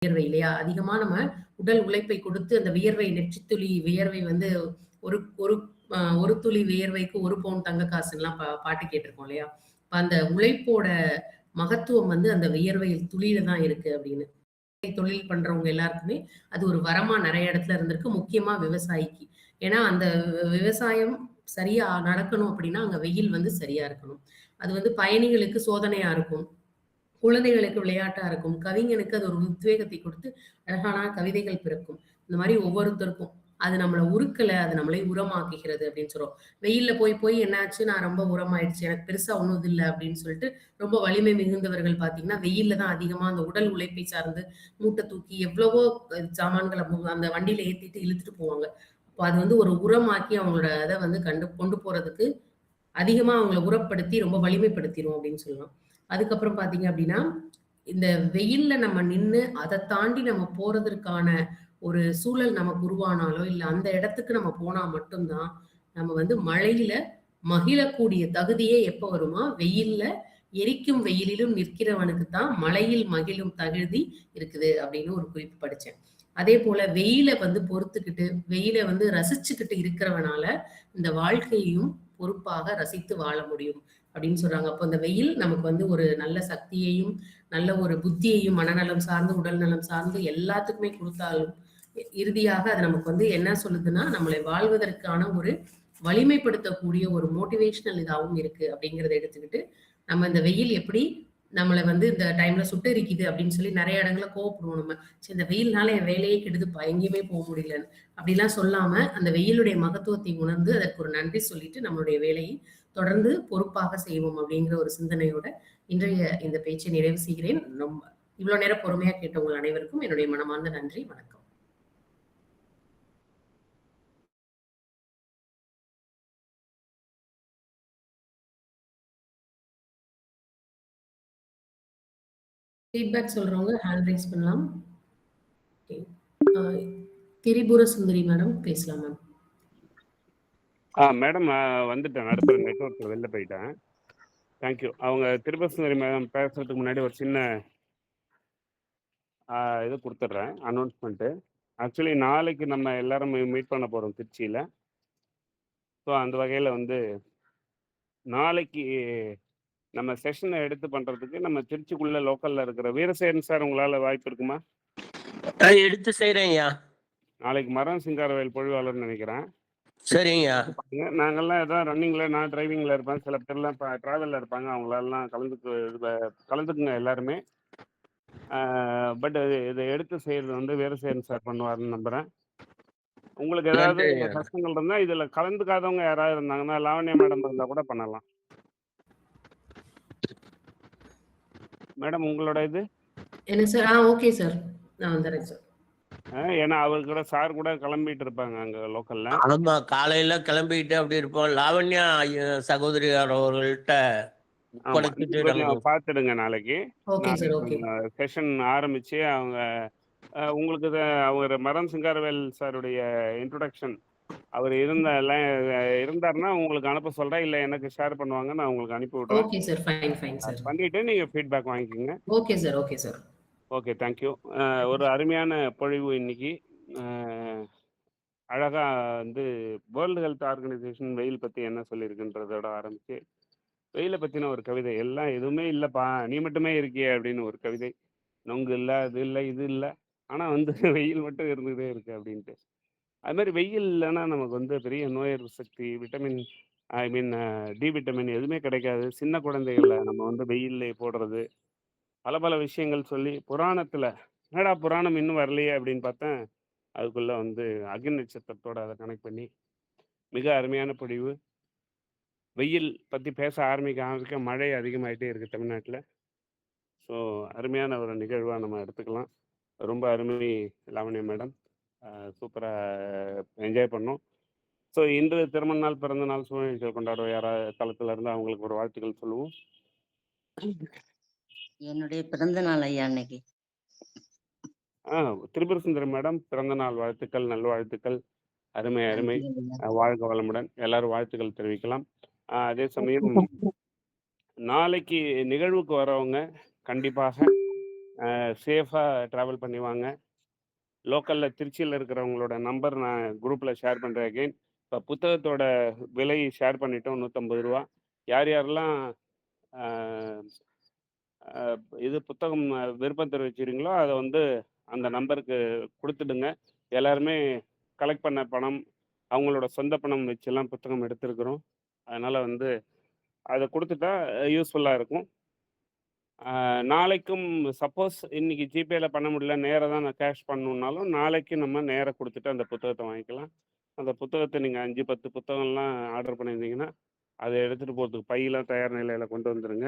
வியர்வை இல்லையா? அதிகமா நம்ம உடல் உழைப்பை கொடுத்து அந்த வியர்வை நெற்றித்துளி வியர்வை வந்து ஒரு ஒரு ஒரு துளி வியர்வைக்கு 1 பவுன் தங்க காசுன்லாம் பாட்டு கேட்டுருக்கோம் இல்லையா? அப்ப அந்த உழைப்போட மகத்துவம் வந்து அந்த வியர்வையில் துளியில தான் இருக்கு அப்படின்னு. தொழில் பண்றவங்க எல்லாருக்குமே அது ஒரு வரமா நெறைய இடத்துல இருந்திருக்கு. முக்கியமா விவசாயிக்கு. ஏன்னா, அந்த விவசாயம் சரியா நடக்கணும் அப்படின்னா, அங்க வெயில் வந்து சரியா இருக்கணும். அது வந்து பயணிகளுக்கு சோதனையா இருக்கும். குழந்தைகளுக்கு விளையாட்டா இருக்கும். கவிஞனுக்கு அது ஒரு உத்வேகத்தை கொடுத்து அழகான கவிதைகள் பிறக்கும். இந்த மாரி ஒவ்வொருத்தருக்கும். அது நம்மள உருக்கல, அது நம்மளை உரமாக்குகிறது அப்படின்னு சொல்றோம். வெயில்ல போய் போய் என்னாச்சு, நான் ரொம்ப உரமாயிடுச்சு. எனக்கு பெருசா ஒண்ணும் இது இல்ல அப்படின்னு சொல்லிட்டு, ரொம்ப வலிமை மிகுந்தவர்கள் பார்த்தீங்கன்னா, வெயில்ல தான் அதிகமா அந்த உடல் உழைப்பை சார்ந்து மூட்டை தூக்கி எவ்வளவோ சாமான்கள அந்த வண்டியில ஏத்திட்டு இழுத்துட்டு போவாங்க. அப்ப அது வந்து ஒரு உரமாக்கி அவங்களோட இத வந்து கொண்டு போறதுக்கு அதிகமா அவங்கள உரப்படுத்தி ரொம்ப வலிமைப்படுத்திரும் அப்படின்னு சொல்லலாம். அதுக்கப்புறம் பார்த்தீங்க அப்படின்னா, இந்த வெயில்ல நம்ம நின்னு, அத தாண்டி நம்ம போறதற்கான ஒரு சூழல் நமக்கு உருவானாலோ, இல்ல அந்த இடத்துக்கு நம்ம போனா மட்டும் தான், நம்ம வந்து மழையில மகிழக்கூடிய தகுதியே எப்ப வருமா? வெயில்ல எரிக்கும் வெயிலிலும் நிற்கிறவனுக்கு தான் மழையில் மகிழும் தகுதி இருக்குது அப்படின்னு ஒரு குறிப்பு படிச்சேன். அதேபோல வெயில வந்து பொறுத்துக்கிட்டு, வெயில வந்து ரசிச்சுக்கிட்டு இருக்கிறவனால, இந்த வாழ்க்கையையும் பொறுப்பாக ரசித்து வாழ முடியும் அப்படின்னு சொல்றாங்க. அப்போ அந்த வெயில் நமக்கு வந்து ஒரு நல்ல சக்தியையும், நல்ல ஒரு புத்தியையும், மனநலம் சார்ந்து, உடல் நலம் சார்ந்து எல்லாத்துக்குமே குடுத்தாலும், இறுதியாக அது நமக்கு வந்து என்ன சொல்லுதுன்னா, நம்மளை வாழ்வதற்கான ஒரு வலிமைப்படுத்தக்கூடிய ஒரு மோட்டிவேஷனல் இதாவும் இருக்கு அப்படிங்கிறத எடுத்துக்கிட்டு, நம்ம இந்த வெயில் எப்படி நம்மள வந்து இந்த டைம்ல சுட்டெரிக்குது அப்படின்னு சொல்லி நெறைய இடங்கள்ல கோவப்படுவோம் நம்ம. "ச்சே இந்த வெயில்னால என் வேலையே கெடுதுப்பா, எங்கேயுமே முடியலன்னு." அப்படிலாம் சொல்லாம, அந்த வெயிலுடைய மகத்துவத்தை உணர்ந்து, அதற்கு ஒரு நன்றி சொல்லிட்டு, நம்மளுடைய வேலையை தொடர்ந்து பொறுப்பாக செய்வோம் அப்படிங்கிற ஒரு சிந்தனையோட, இன்றைய இந்த பேச்சை நிறைவு செய்கிறேன். இவ்வளோ நேரம் பொறுமையா கேட்ட உங்கள் அனைவருக்கும் என்னுடைய மனமார்ந்த நன்றி. வணக்கம். ஃபீட்பேக் சொல்றவங்க ஹேண்ட் ரைஸ் பண்ணலாம். ஓகே. அ திரிபுர சுந்தரி மேடம் பேசலாம் மேம். மேடம் நான் வந்துட்டேன். நடுப்புற நெட்வொர்க்ல வெளில போயிட்டேன். தேங்க்யூ. அவங்க திரிபுர சுந்தரி மேடம் பேசுறதுக்கு முன்னாடி ஒரு சின்ன இது குடுத்துடுறேன். அனௌன்ஸ்மெண்ட்டு. ஆக்சுவலி நாளைக்கு நம்ம எல்லாரும் மீட் பண்ண போறோம் திருச்சியில. ஸோ அந்த வகையில வந்து நாளைக்கு நம்ம செஷன எடுத்து பண்றதுக்கு நம்ம திருச்சிக்குள்ள லோக்கல்ல இருக்கிற வீரசேகரன் சார் உங்களால வாய்ப்பு இருக்குமா? எடுத்து செய்றேன்யா. நாளைக்கு மரம் சிங்காரவேல் பொழிவாளர்னு நினைக்கிறேன். சரிங்கய்யா. நாங்கெல்லாம் ஏதாவது ரன்னிங்ல, நான் டிரைவிங்ல இருப்பேன். சில பேர்லாம் டிராவல்ல இருப்பாங்க. அவங்களெல்லாம் கலந்துக்குங்க எல்லாருமே. பட் இதை எடுத்து செய்யறது வந்து வீரசேகரன் சார் பண்ணுவாருன்னு நம்புறேன். உங்களுக்கு ஏதாவது கஷ்டங்கள் இருந்தா இதுல கலந்துக்காதவங்க யாராவது இருந்தாங்கன்னா லாவண்யா மேடம் இருந்தா கூட பண்ணலாம். மேடம் உங்களோட இது என்ன சார்? Okay sir. நான் வந்துடுறேன் சார். ஏன்னா அவர் கூட சார் கூட கிளம்பிட்டு இருப்பாங்க அங்க லோக்கல்ல. ஆமா, காலையில கிளம்பிட்டு அப்படி இருப்போம். லாவண்யா சகோதரி அவர்கள்ட்ட கொஞ்சம் பார்த்துடுங்க நாளைக்கு. Okay sir. ஓகே. செஷன் ஆரம்பிச்சு அவங்க உங்களுக்கு அவர் மரம் சிங்காரவேல் சாருடைய இன்ட்ரோடக்ஷன் அவர் இருந்தாருன்னா உங்களுக்கு அனுப்ப சொல்றேன். இல்ல எனக்கு ஷேர் பண்ணுவாங்க, நான் உங்களுக்கு அனுப்பி விடுறேன். Okay sir. Fine sir. பண்ணிட்டு நீங்க ஃபீட்பேக் வாங்கிக்கோங்க. Okay sir. Okay sir. Okay, thank you. ஒரு அருமையான பொழிவு இன்னைக்கு. அழகா வந்து வேர்ல்டு ஹெல்த் ஆர்கனைசேஷன் வெயில் பத்தி என்ன சொல்லியிருக்குன்றதோட ஆரம்பிச்சு வெயிலை பத்தின ஒரு கவிதை. எல்லாம் எதுவுமே இல்லப்பா, நீ மட்டுமே இருக்கியே அப்படின்னு ஒரு கவிதை. நொங்கு இல்லை, அது இல்லை, இது இல்லை, ஆனா வந்து வெயில் மட்டும் இருந்துகிட்டே இருக்கு அப்படின்ட்டு. அது மாதிரி வெயில் இல்லைன்னா நமக்கு வந்து பெரிய நோய் எதிர்ப்பு சக்தி, விட்டமின் டி விட்டமின் எதுவுமே கிடைக்காது. சின்ன குழந்தைகளை நம்ம வந்து வெயில்ல போடுறது, பல பல விஷயங்கள் சொல்லி புராணத்துல என்னடா புராணம் இன்னும் வரலையே அப்படின்னு பார்த்தேன். அதுக்குள்ள வந்து அக்னி நட்சத்திரத்தோட அதை கனெக்ட் பண்ணி மிக அருமையான பொழிவு. வெயில் பத்தி பேச ஆரம்பிக்க மழை அதிகமாயிட்டே இருக்கு தமிழ்நாட்டில். ஸோ அருமையான ஒரு நிகழ்வாக நம்ம எடுத்துக்கலாம். ரொம்ப அருமை லாவண்யா மேடம், சூப்பராக என்ஜாய் பண்ணோம். ஸோ இன்று திருமண நாள், பிறந்த நாள் சூழ்நிலைகள் கொண்டாடுற யாராவது தளத்துல இருந்து அவங்களுக்கு ஒரு வாழ்த்துக்கள் சொல்லுவோம். என்னுடைய பிறந்த நாள் ஐயா அன்னைக்கு. திரிபுர சுந்தரி மேடம் பிறந்த நாள் வாழ்த்துக்கள், நல்வாழ்த்துக்கள். அருமை அருமை. வாழ்க வளமுடன். எல்லாரும் வாழ்த்துக்கள் தெரிவிக்கலாம். அதே சமயம் நாளைக்கு நிகழ்வுக்கு வரவங்க கண்டிப்பாக சேஃபாக ட்ராவல் பண்ணி வாங்க. லோக்கலில் திருச்சியில் இருக்கிறவங்களோட நம்பர் நான் குரூப்பில் ஷேர் பண்ணுறேன் அகெயின். இப்போ புத்தகத்தோட விலை ஷேர் பண்ணிட்டோம், ரூ. 150. யார் யாரெல்லாம் இது புத்தகம் விருப்பம் தெரிவிச்சிருங்களோ அதை வந்து அந்த நம்பருக்கு கொடுத்துடுங்க. எல்லாருமே கலெக்ட் பண்ண பணம், அவங்களோட சொந்த பணம் வச்செல்லாம் புத்தகம் எடுத்திருக்கிறோம். அதனால் வந்து அதை கொடுத்துட்டா யூஸ்ஃபுல்லாக இருக்கும். நாளைக்கும் சப்போஸ் இன்னைக்கு ஜிபேல பண்ண முடியல, நேராக தான் நான் கேஷ் பண்ணணுன்னாலும், நாளைக்கு நம்ம நேராக கொடுத்துட்டு அந்த புத்தகத்தை வாங்கிக்கலாம். அந்த புத்தகத்தை நீங்கள் 5, 10 புத்தகம்லாம் ஆர்டர் பண்ணியிருந்தீங்கன்னா, அதை எடுத்துகிட்டு போகிறதுக்கு பையெல்லாம் தயார் நிலையில் கொண்டு வந்துடுங்க.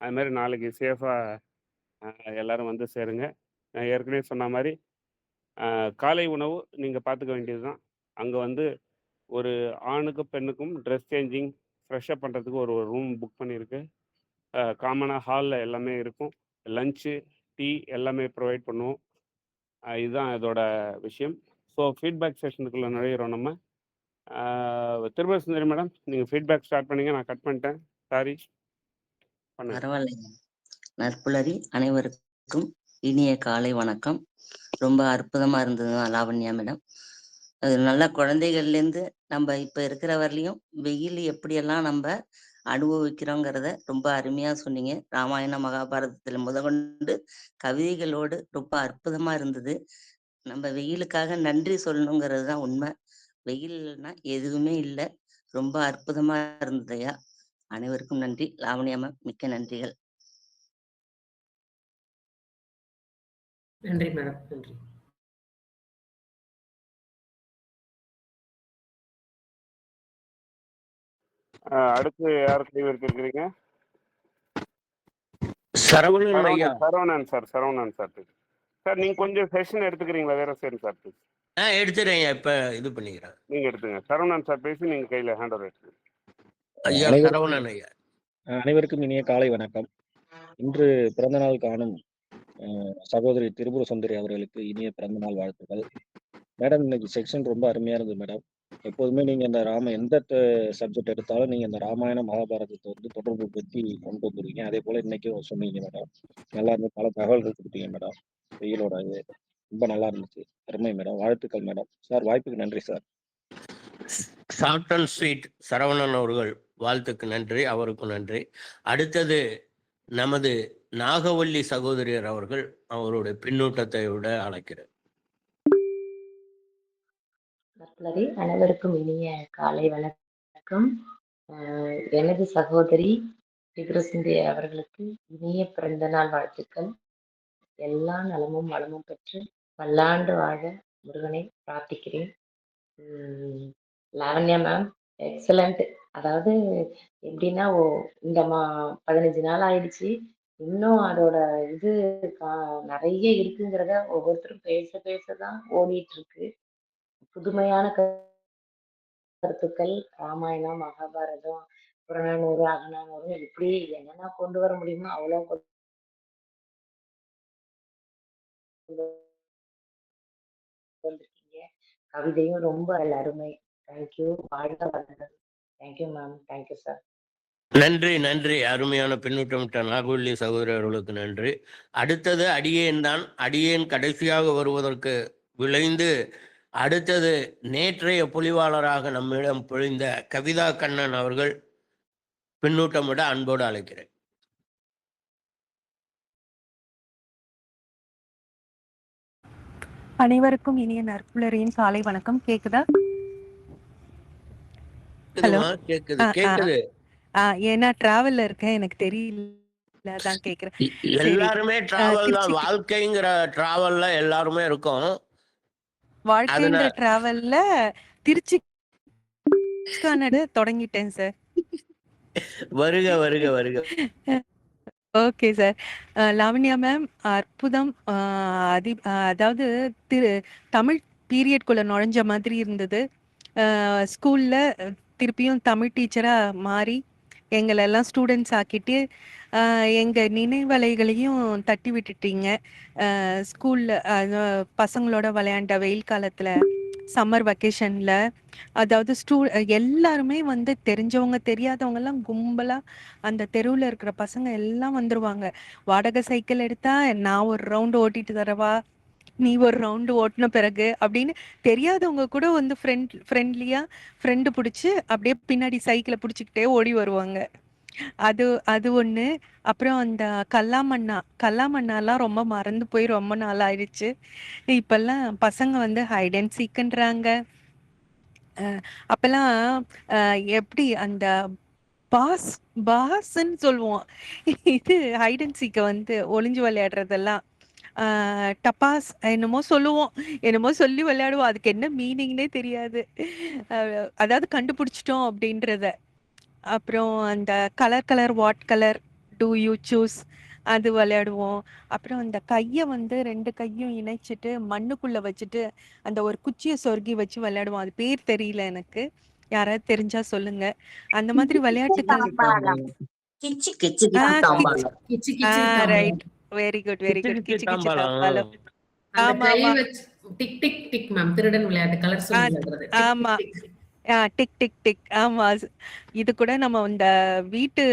அதுமாதிரி நாளைக்கு சேஃபாக எல்லோரும் வந்து சேருங்க. நான் ஏற்கனவே சொன்ன மாதிரி காலை உணவு நீங்கள் பார்த்துக்க வேண்டியது தான். அங்கே வந்து ஒரு ஆணுக்கும் பெண்ணுக்கும் ட்ரெஸ் சேஞ்சிங், ஃப்ரெஷ்அப் பண்ணுறதுக்கு ஒரு ரூம் புக் பண்ணியிருக்கு. காமனாக ஹாலில் எல்லாமே இருக்கும். லஞ்சு, டீ எல்லாமே ப்ரொவைட் பண்ணுவோம். இதுதான் இதோட விஷயம். ஸோ ஃபீட்பேக் செஷனுக்குள்ளே நுழையிறோம் நம்ம. திரும்ப சுந்தரி மேடம், நீங்கள் ஃபீட்பேக் ஸ்டார்ட் பண்ணீங்க, நான் கட் பண்ணிட்டேன். சாரி. பரவாயில்லைங்க. நற்புலரி அனைவருக்கும் இனிய காலை வணக்கம். ரொம்ப அற்புதமா இருந்தது லாவண்யா மேடம். அது நல்ல குழந்தைகள்லேருந்து நம்ம இப்ப இருக்கிற வரலையும் வெயில் எப்படியெல்லாம் நம்ம அனுபவிக்கிறோங்கிறத ரொம்ப அருமையா சொன்னீங்க. ராமாயண மகாபாரதத்துல முதற்கொண்டு கவிதைகளோடு ரொம்ப அற்புதமா இருந்தது. நம்ம வெயிலுக்காக நன்றி சொல்லணுங்கிறது தான் உண்மை. வெயில்னா எதுவுமே இல்லை. ரொம்ப அற்புதமா இருந்ததையா. அனைவருக்கும் நன்றி. லாவண்யா மேம், மிக்க நன்றிகள். நன்றி மேடம். நன்றி. அடுத்து யார் கை வச்சிருக்கிறீங்க? சரவணன் ஐயா. சரவணன் சார். சார் நீங்கள் கொஞ்சம் செஷன் எடுத்துக்கிறீங்களா? வேற சரி சார் ப்ளீஸ். எடுத்துறேன் இப்ப இது பண்ணிக்கிறேன். நீங்கள் எடுத்துங்க. சரவணன் சார் பேசி நீங்கள் கையில் ஹேண்ட் ஓவர் எடுத்துங்க. ஐயா சரவணன் ஐயா. அனைவருக்கும் இனிய காலை வணக்கம். இன்று பிறந்தநாள் காணும் சகோதரி திரிபுர சுந்தரி அவர்களுக்கு இனிய பிறந்தநாள் வாழ்த்துக்கள். மேடம், இன்னைக்கு செக்ஷன் ரொம்ப அருமையா இருந்தது மேடம். எப்போதுமே நீங்க இந்த எந்த சப்ஜெக்ட் எடுத்தாலும் நீங்க இந்த ராமாயண மகாபாரதத்தை வந்து தொடர்பு பற்றி கொண்டு வந்துருக்கீங்க. அதே போல இன்னைக்கும் சொன்னீங்க மேடம். நல்லா இருந்து பல தகவல்கள் கொடுத்தீங்க மேடம். வெயிலோட இது ரொம்ப நல்லா இருந்துச்சு. அருமை மேடம். வாழ்த்துக்கள் மேடம். சார், வாய்ப்புக்கு நன்றி sir. Short and sweet Saravanan அவர்கள் வாழ்த்துக்கு நன்றி. அவருக்கும் நன்றி. அடுத்தது நமது நாகவல்லி சகோதரியர் அவர்கள் அவருடைய பின்னூட்டத்தை விட அழைக்கிறார். அனைவருக்கும் இனிய காலை வணக்கம். எனது சகோதரி திரிபுர சுந்தரி அவர்களுக்கு இனிய பிறந்த நாள் வாழ்த்துக்கள். எல்லா நலமும் வளமும் பெற்று பல்லாண்டு வாழ முருகனை பிரார்த்திக்கிறேன். Lavanya ma'am, excellent. அதாவது எப்படின்னா, இந்த 15 நாள் ஆயிடுச்சு, இன்னும் அதோட இது நிறைய இருக்குங்கிறத ஒவ்வொருத்தரும் பேசதான் ஓடிட்டு இருக்கு. புதுமையான கருத்துக்கள், ராமாயணம், மகாபாரதம், புறநானூறு, அகநானூறு, இப்படி என்னென்ன கொண்டு வர முடியுமோ அவ்வளோ வந்திருக்கீங்க. கவிதையும் ரொம்ப அருமை. தேங்க்யூ. வாழ்க வளங்கள். Thank you ma'am. Thank you sir. நன்றி. அருமையான பின்னூட்டமிட்ட நாகவல்லி சகோதரி அவர்களுக்கு நன்றி. அடுத்தது அடியேன் தான். அடியேன் கடைசியாக வருவதற்கு விளைந்து அடுத்தது நேற்றைய பொலிவாளராக நம்மிடம் பொழிந்த கவிதா கண்ணன் அவர்கள் பின்னூட்டமிட அன்போடு அழைக்கிறேன். அனைவருக்கும் இனிய நற்புலரியின் காலை வணக்கம். கேக்குதா? ஹலோ, கேக்குது. ஏன்னா டிராவல்ல இருக்கேன், எனக்கு தெரியல, அதான் கேக்குறேன். எல்லாருமே டிராவல் தான். வாழ்க்கைங்கிற டிராவல்ல எல்லாருமே இருக்கும். வாழ்க்கைங்கிற டிராவல்ல திருச்சி தொடங்கிட்டேன் சார். வருக. Okay sir. லாவண்யா மேம், அற்புதம். அதாவது தமிழ் பீரியட்குள்ள நுழைஞ்ச மாதிரி இருந்தது. ஸ்கூல்ல திருப்பியும் தமிழ் டீச்சரா மாறி எங்களெல்லாம் ஸ்டூடெண்ட்ஸ் ஆக்கிட்டு எங்க நினைவலைகளையும் தட்டி விட்டுட்டீங்க. ஸ்கூல்ல பசங்களோட விளையாண்ட வெயில் காலத்துல சம்மர் வெக்கேஷன்ல. அதாவது எல்லாருமே வந்து தெரிஞ்சவங்க தெரியாதவங்க எல்லாம் கும்பலா அந்த தெருவுல இருக்கிற பசங்க எல்லாம் வந்துருவாங்க. வாடகை சைக்கிள் எடுத்தா நான் ஒரு ரவுண்டு ஓட்டிட்டு தரவா, நீ ஒரு ரவுண்டு ஓட்டுன பிறகு அப்படின்னு தெரியாதவங்க கூட வந்து ஃப்ரெண்ட்லியா ஃப்ரெண்டு பிடிச்சி அப்படியே பின்னாடி சைக்கிளை பிடிச்சிக்கிட்டே ஓடி வருவாங்க. அது அது ஒண்ணு. அப்புறம் அந்த கல்லாமண்ணாலாம் ரொம்ப மறந்து போய் ரொம்ப நாள் ஆயிடுச்சு. இப்பெல்லாம் பசங்க வந்து ஹைட் அண்ட் சீக்ன்றாங்க. அப்பெல்லாம் எப்படி அந்த பாஸ் பாஸ்ன்னு சொல்லுவோம். இது ஹைட் அண்ட் சீக்க வந்து ஒளிஞ்சு விளையாடுறதெல்லாம் டப்பாஸ் என்னமோ சொல்லுவோம். என்னமோ சொல்லி விளையாடுவோம். அதுக்கு என்ன மீனிங்னே தெரியாது. அதாவது கண்டுபிடிச்சிட்டோம் அப்படின்றத. அப்புறம் அந்த colour what colour do you choose அது விளையாடுவோம். அப்புறம் அந்த கைய வந்து 2 கையும் இணைச்சிட்டு மண்ணுக்குள்ள வச்சுட்டு அந்த ஒரு குச்சிய சொருகி வச்சு விளையாடுவோம். அது பேர் தெரியல எனக்கு. யாராவது தெரிஞ்சா சொல்லுங்க. அந்த மாதிரி விளையாட்டுகள் கிச்சு கிச்சு ஆ கிச்சு கிச் கிச்சு ஆ கிச்சு தாம்பலம். ரைட். வெரி குட், வெரி கிச்சு குட். கிச்சு கிச்சு கிச்சு தாம்பாலம். தாம்பாலம். அந்த ஆமா, கை ஆமா. வச்சு டிக் டிக் டிக் மேம். திருடன் விளையாட்டு கலர் ஆ சொல்லி விளையாடுறது. டிக் ஆமா. டிக் டிக். டிக் டிக் டிக். ஆமா. இது கூட நம்ம இந்த வீட்டு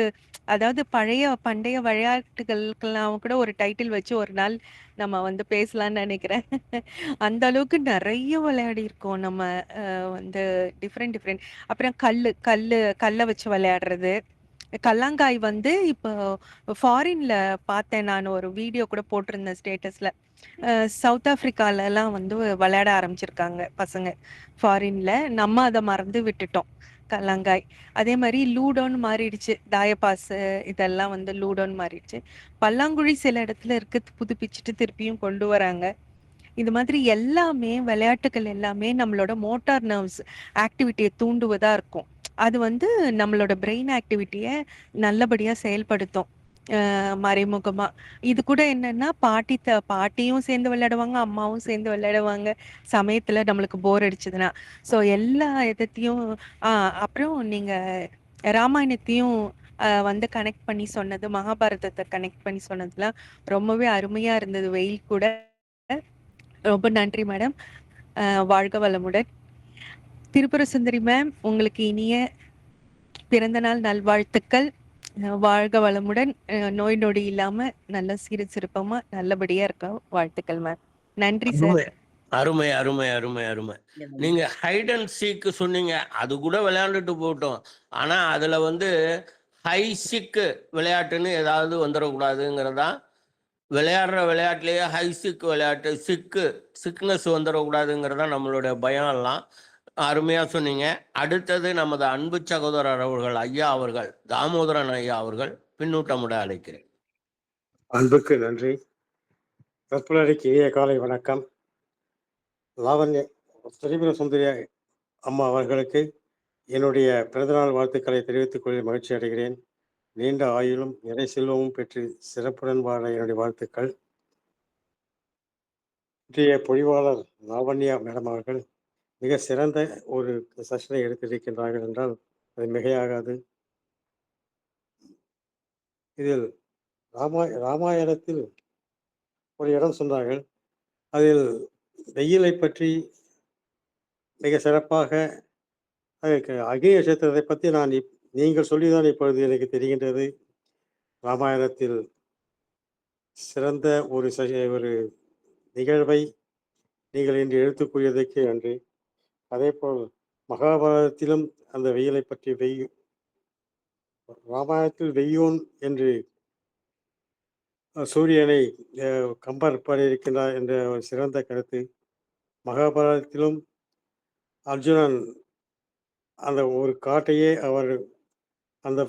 அதாவது பண்டைய விளையாட்டுகளுக்கெல்லாம் கூட ஒரு டைட்டில் வச்சு ஒரு நாள் நம்ம வந்து பேசலாம்னு நினைக்கிறேன். அந்த அளவுக்கு நெறைய விளையாடியிருக்கோம் நம்ம. வந்து டிஃபரெண்ட். அப்புறம் கல்ல வச்சு விளையாடுறது. கல்லாங்காய் வந்து இப்போ ஃபாரின்ல பார்த்தேன். நான் ஒரு வீடியோ கூட போட்டிருந்தேன் ஸ்டேட்டஸ்ல. சவுத் ஆப்பிரிக்காலலாம் வந்து விளையாட ஆரம்பிச்சிருக்காங்க பசங்க ஃபாரின்ல. நம்ம அத மறந்து விட்டுட்டோம். கல்லாங்காய். அதே மாரி லூடோன்னு மாறிடுச்சு. தாயப்பாஸு இதெல்லாம் வந்து லூடோன்னு மாறிடுச்சு. பல்லாங்குழி சில இடத்துல இருக்கு. புதுப்பிச்சுட்டு திருப்பியும் கொண்டு வராங்க. இது மாதிரி எல்லாமே விளையாட்டுகள் எல்லாமே நம்மளோட மோட்டார் நர்வ்ஸ் ஆக்டிவிட்டிய தூண்டுவதா இருக்கும். அது வந்து நம்மளோட பிரெயின் ஆக்டிவிட்டிய நல்லபடியா செயல்படுத்தும். மறைமுகமா. இது கூட என்னன்னா, பாட்டியும் சேர்ந்து விளையாடுவாங்க, அம்மாவும் சேர்ந்து விளையாடுவாங்க. சமயத்துல நம்மளுக்கு போர் அடிச்சதுன்னா. ஸோ எல்லா இதத்தையும் ஆ அப்புறம் நீங்க ராமாயணத்தையும் வந்து கனெக்ட் பண்ணி சொன்னது, மகாபாரதத்த கனெக்ட் பண்ணி சொன்னதுலாம் ரொம்பவே அருமையா இருந்தது. வெயில் கூட. ரொம்ப நன்றி மேடம். வாழ்க வளமுடன். திரிபுர சுந்தரி மேம், உங்களுக்கு இனிய பிறந்தநாள் நல்வாழ்த்துக்கள். வாழ்க வளமுடன். நோய் நொடி இல்லாம நல்ல சிறுசிறுப்பமா நல்லபடியா இருக்க வாழ்த்துக்கள் மேம். நன்றி சார். அருமை அருமை அருமை அருமை. நீங்க ஹைட் அண்ட் சீக்கு சொன்னீங்க. அது கூட விளையாண்டுட்டு போட்டோம். ஆனா அதுல வந்து ஹை சிக்கு விளையாட்டுன்னு ஏதாவது வந்துடக்கூடாதுங்கிறதா. விளையாடுற விளையாட்டுலயே ஹை சிக் விளையாட்டு சிக்னஸ் வந்துடக்கூடாதுங்கிறதா நம்மளுடைய பயம் எல்லாம். அருமையா சொன்னீங்க. அடுத்தது நமது அன்பு சகோதரர் அவர்கள் ஐயா அவர்கள் தாமோதரன் ஐயா அவர்கள் பின்னூட்டமுட அழைக்கிறேன். அன்புக்கு நன்றி. கற்புலரிக்கு இனிய காலை வணக்கம். திரிபுர சுந்தரி அம்மா அவர்களுக்கு என்னுடைய பிறந்தநாள் வாழ்த்துக்களை தெரிவித்துக் கொள்ள மகிழ்ச்சி அடைகிறேன். நீண்ட ஆயுளும் நிறை செல்வமும் பெற்று சிறப்புடன் வாழ என்னுடைய வாழ்த்துக்கள். இன்றைய பொழிவாளர் லாவண்யா மேடம் அவர்கள் மிக சிறந்த ஒரு செஷனை எடுத்திருக்கின்றார்கள் என்றால் அது மிகையாகாது. இதில் ராமாயணத்தில் ஒரு இடம் சொன்னார்கள். அதில் வெயிலை பற்றி மிக சிறப்பாக அக்னி நட்சத்திரத்தை பற்றி நீங்கள் சொல்லிதான் இப்பொழுது எனக்கு தெரிகின்றது. ராமாயணத்தில் சிறந்த ஒரு நிகழ்வை நீங்கள் இன்று எடுத்துக் நன்றி. அதே போல் மகாபாரதத்திலும் அந்த வெயிலை பற்றி ராமாயணத்தில் வெய்யோன் என்று சூரியனை கம்பர் பண்ணியிருக்கிறார் என்ற ஒரு சிறந்த கருத்து. மகாபாரதத்திலும் அர்ஜுனன் அந்த ஒரு காட்டையே அவர் அந்த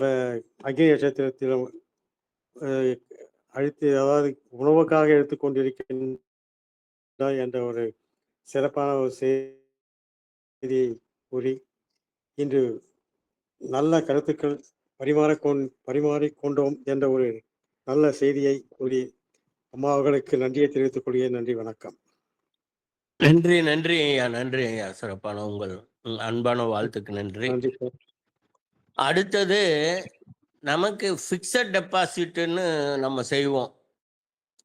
அக்னி நட்சத்திரத்திலும் அழித்து, அதாவது உணவுக்காக எடுத்துக்கொண்டிருக்கின்றார் என்ற ஒரு சிறப்பான ஒரு செய்தியை கூறி இன்று நல்ல கருத்துக்கள் பரிமாறிக்கொண்டோம் என்ற ஒரு நல்ல செய்தியை கூறி அம்மா அவர்களுக்கு நன்றியை தெரிவித்துக் கொள்கிறேன். நன்றி, வணக்கம். நன்றி நன்றி ஐயா. நன்றி ஐயா. சிறப்பான உங்கள் அன்பான வாழ்த்துக்கு நன்றி. நன்றி சார். அடுத்தது நமக்கு ஃபிக்ஸட் டெபாசிட்னு நம்ம செய்வோம்.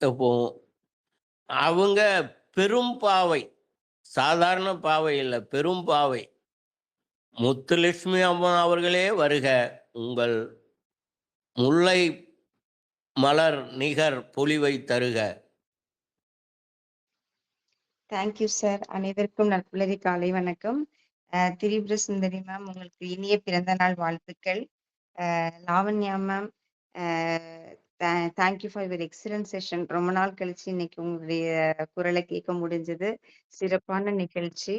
இப்போ அவங்க பெரும்பாவை சாதாரண பாவை இல்லை, பெரும் பாவை. முத்துலட்சுமி அம்மா அவர்களே வருக. உங்கள் முல்லை மலர் நிகர் பொலிவை தருக. Thank you sir. அனைவருக்கும் நற்புலரி காலை வணக்கம். திரிபுர சுந்தரி மேம், உங்களுக்கு இனிய பிறந்த நாள் வாழ்த்துக்கள். Lavanya ma'am, thank you for your excellent session. ரொம்ப நாள் கழிச்சு இன்னைக்கு உங்களுடைய குரலை கேட்க முடிஞ்சது. சிறப்பான நிகழ்ச்சி.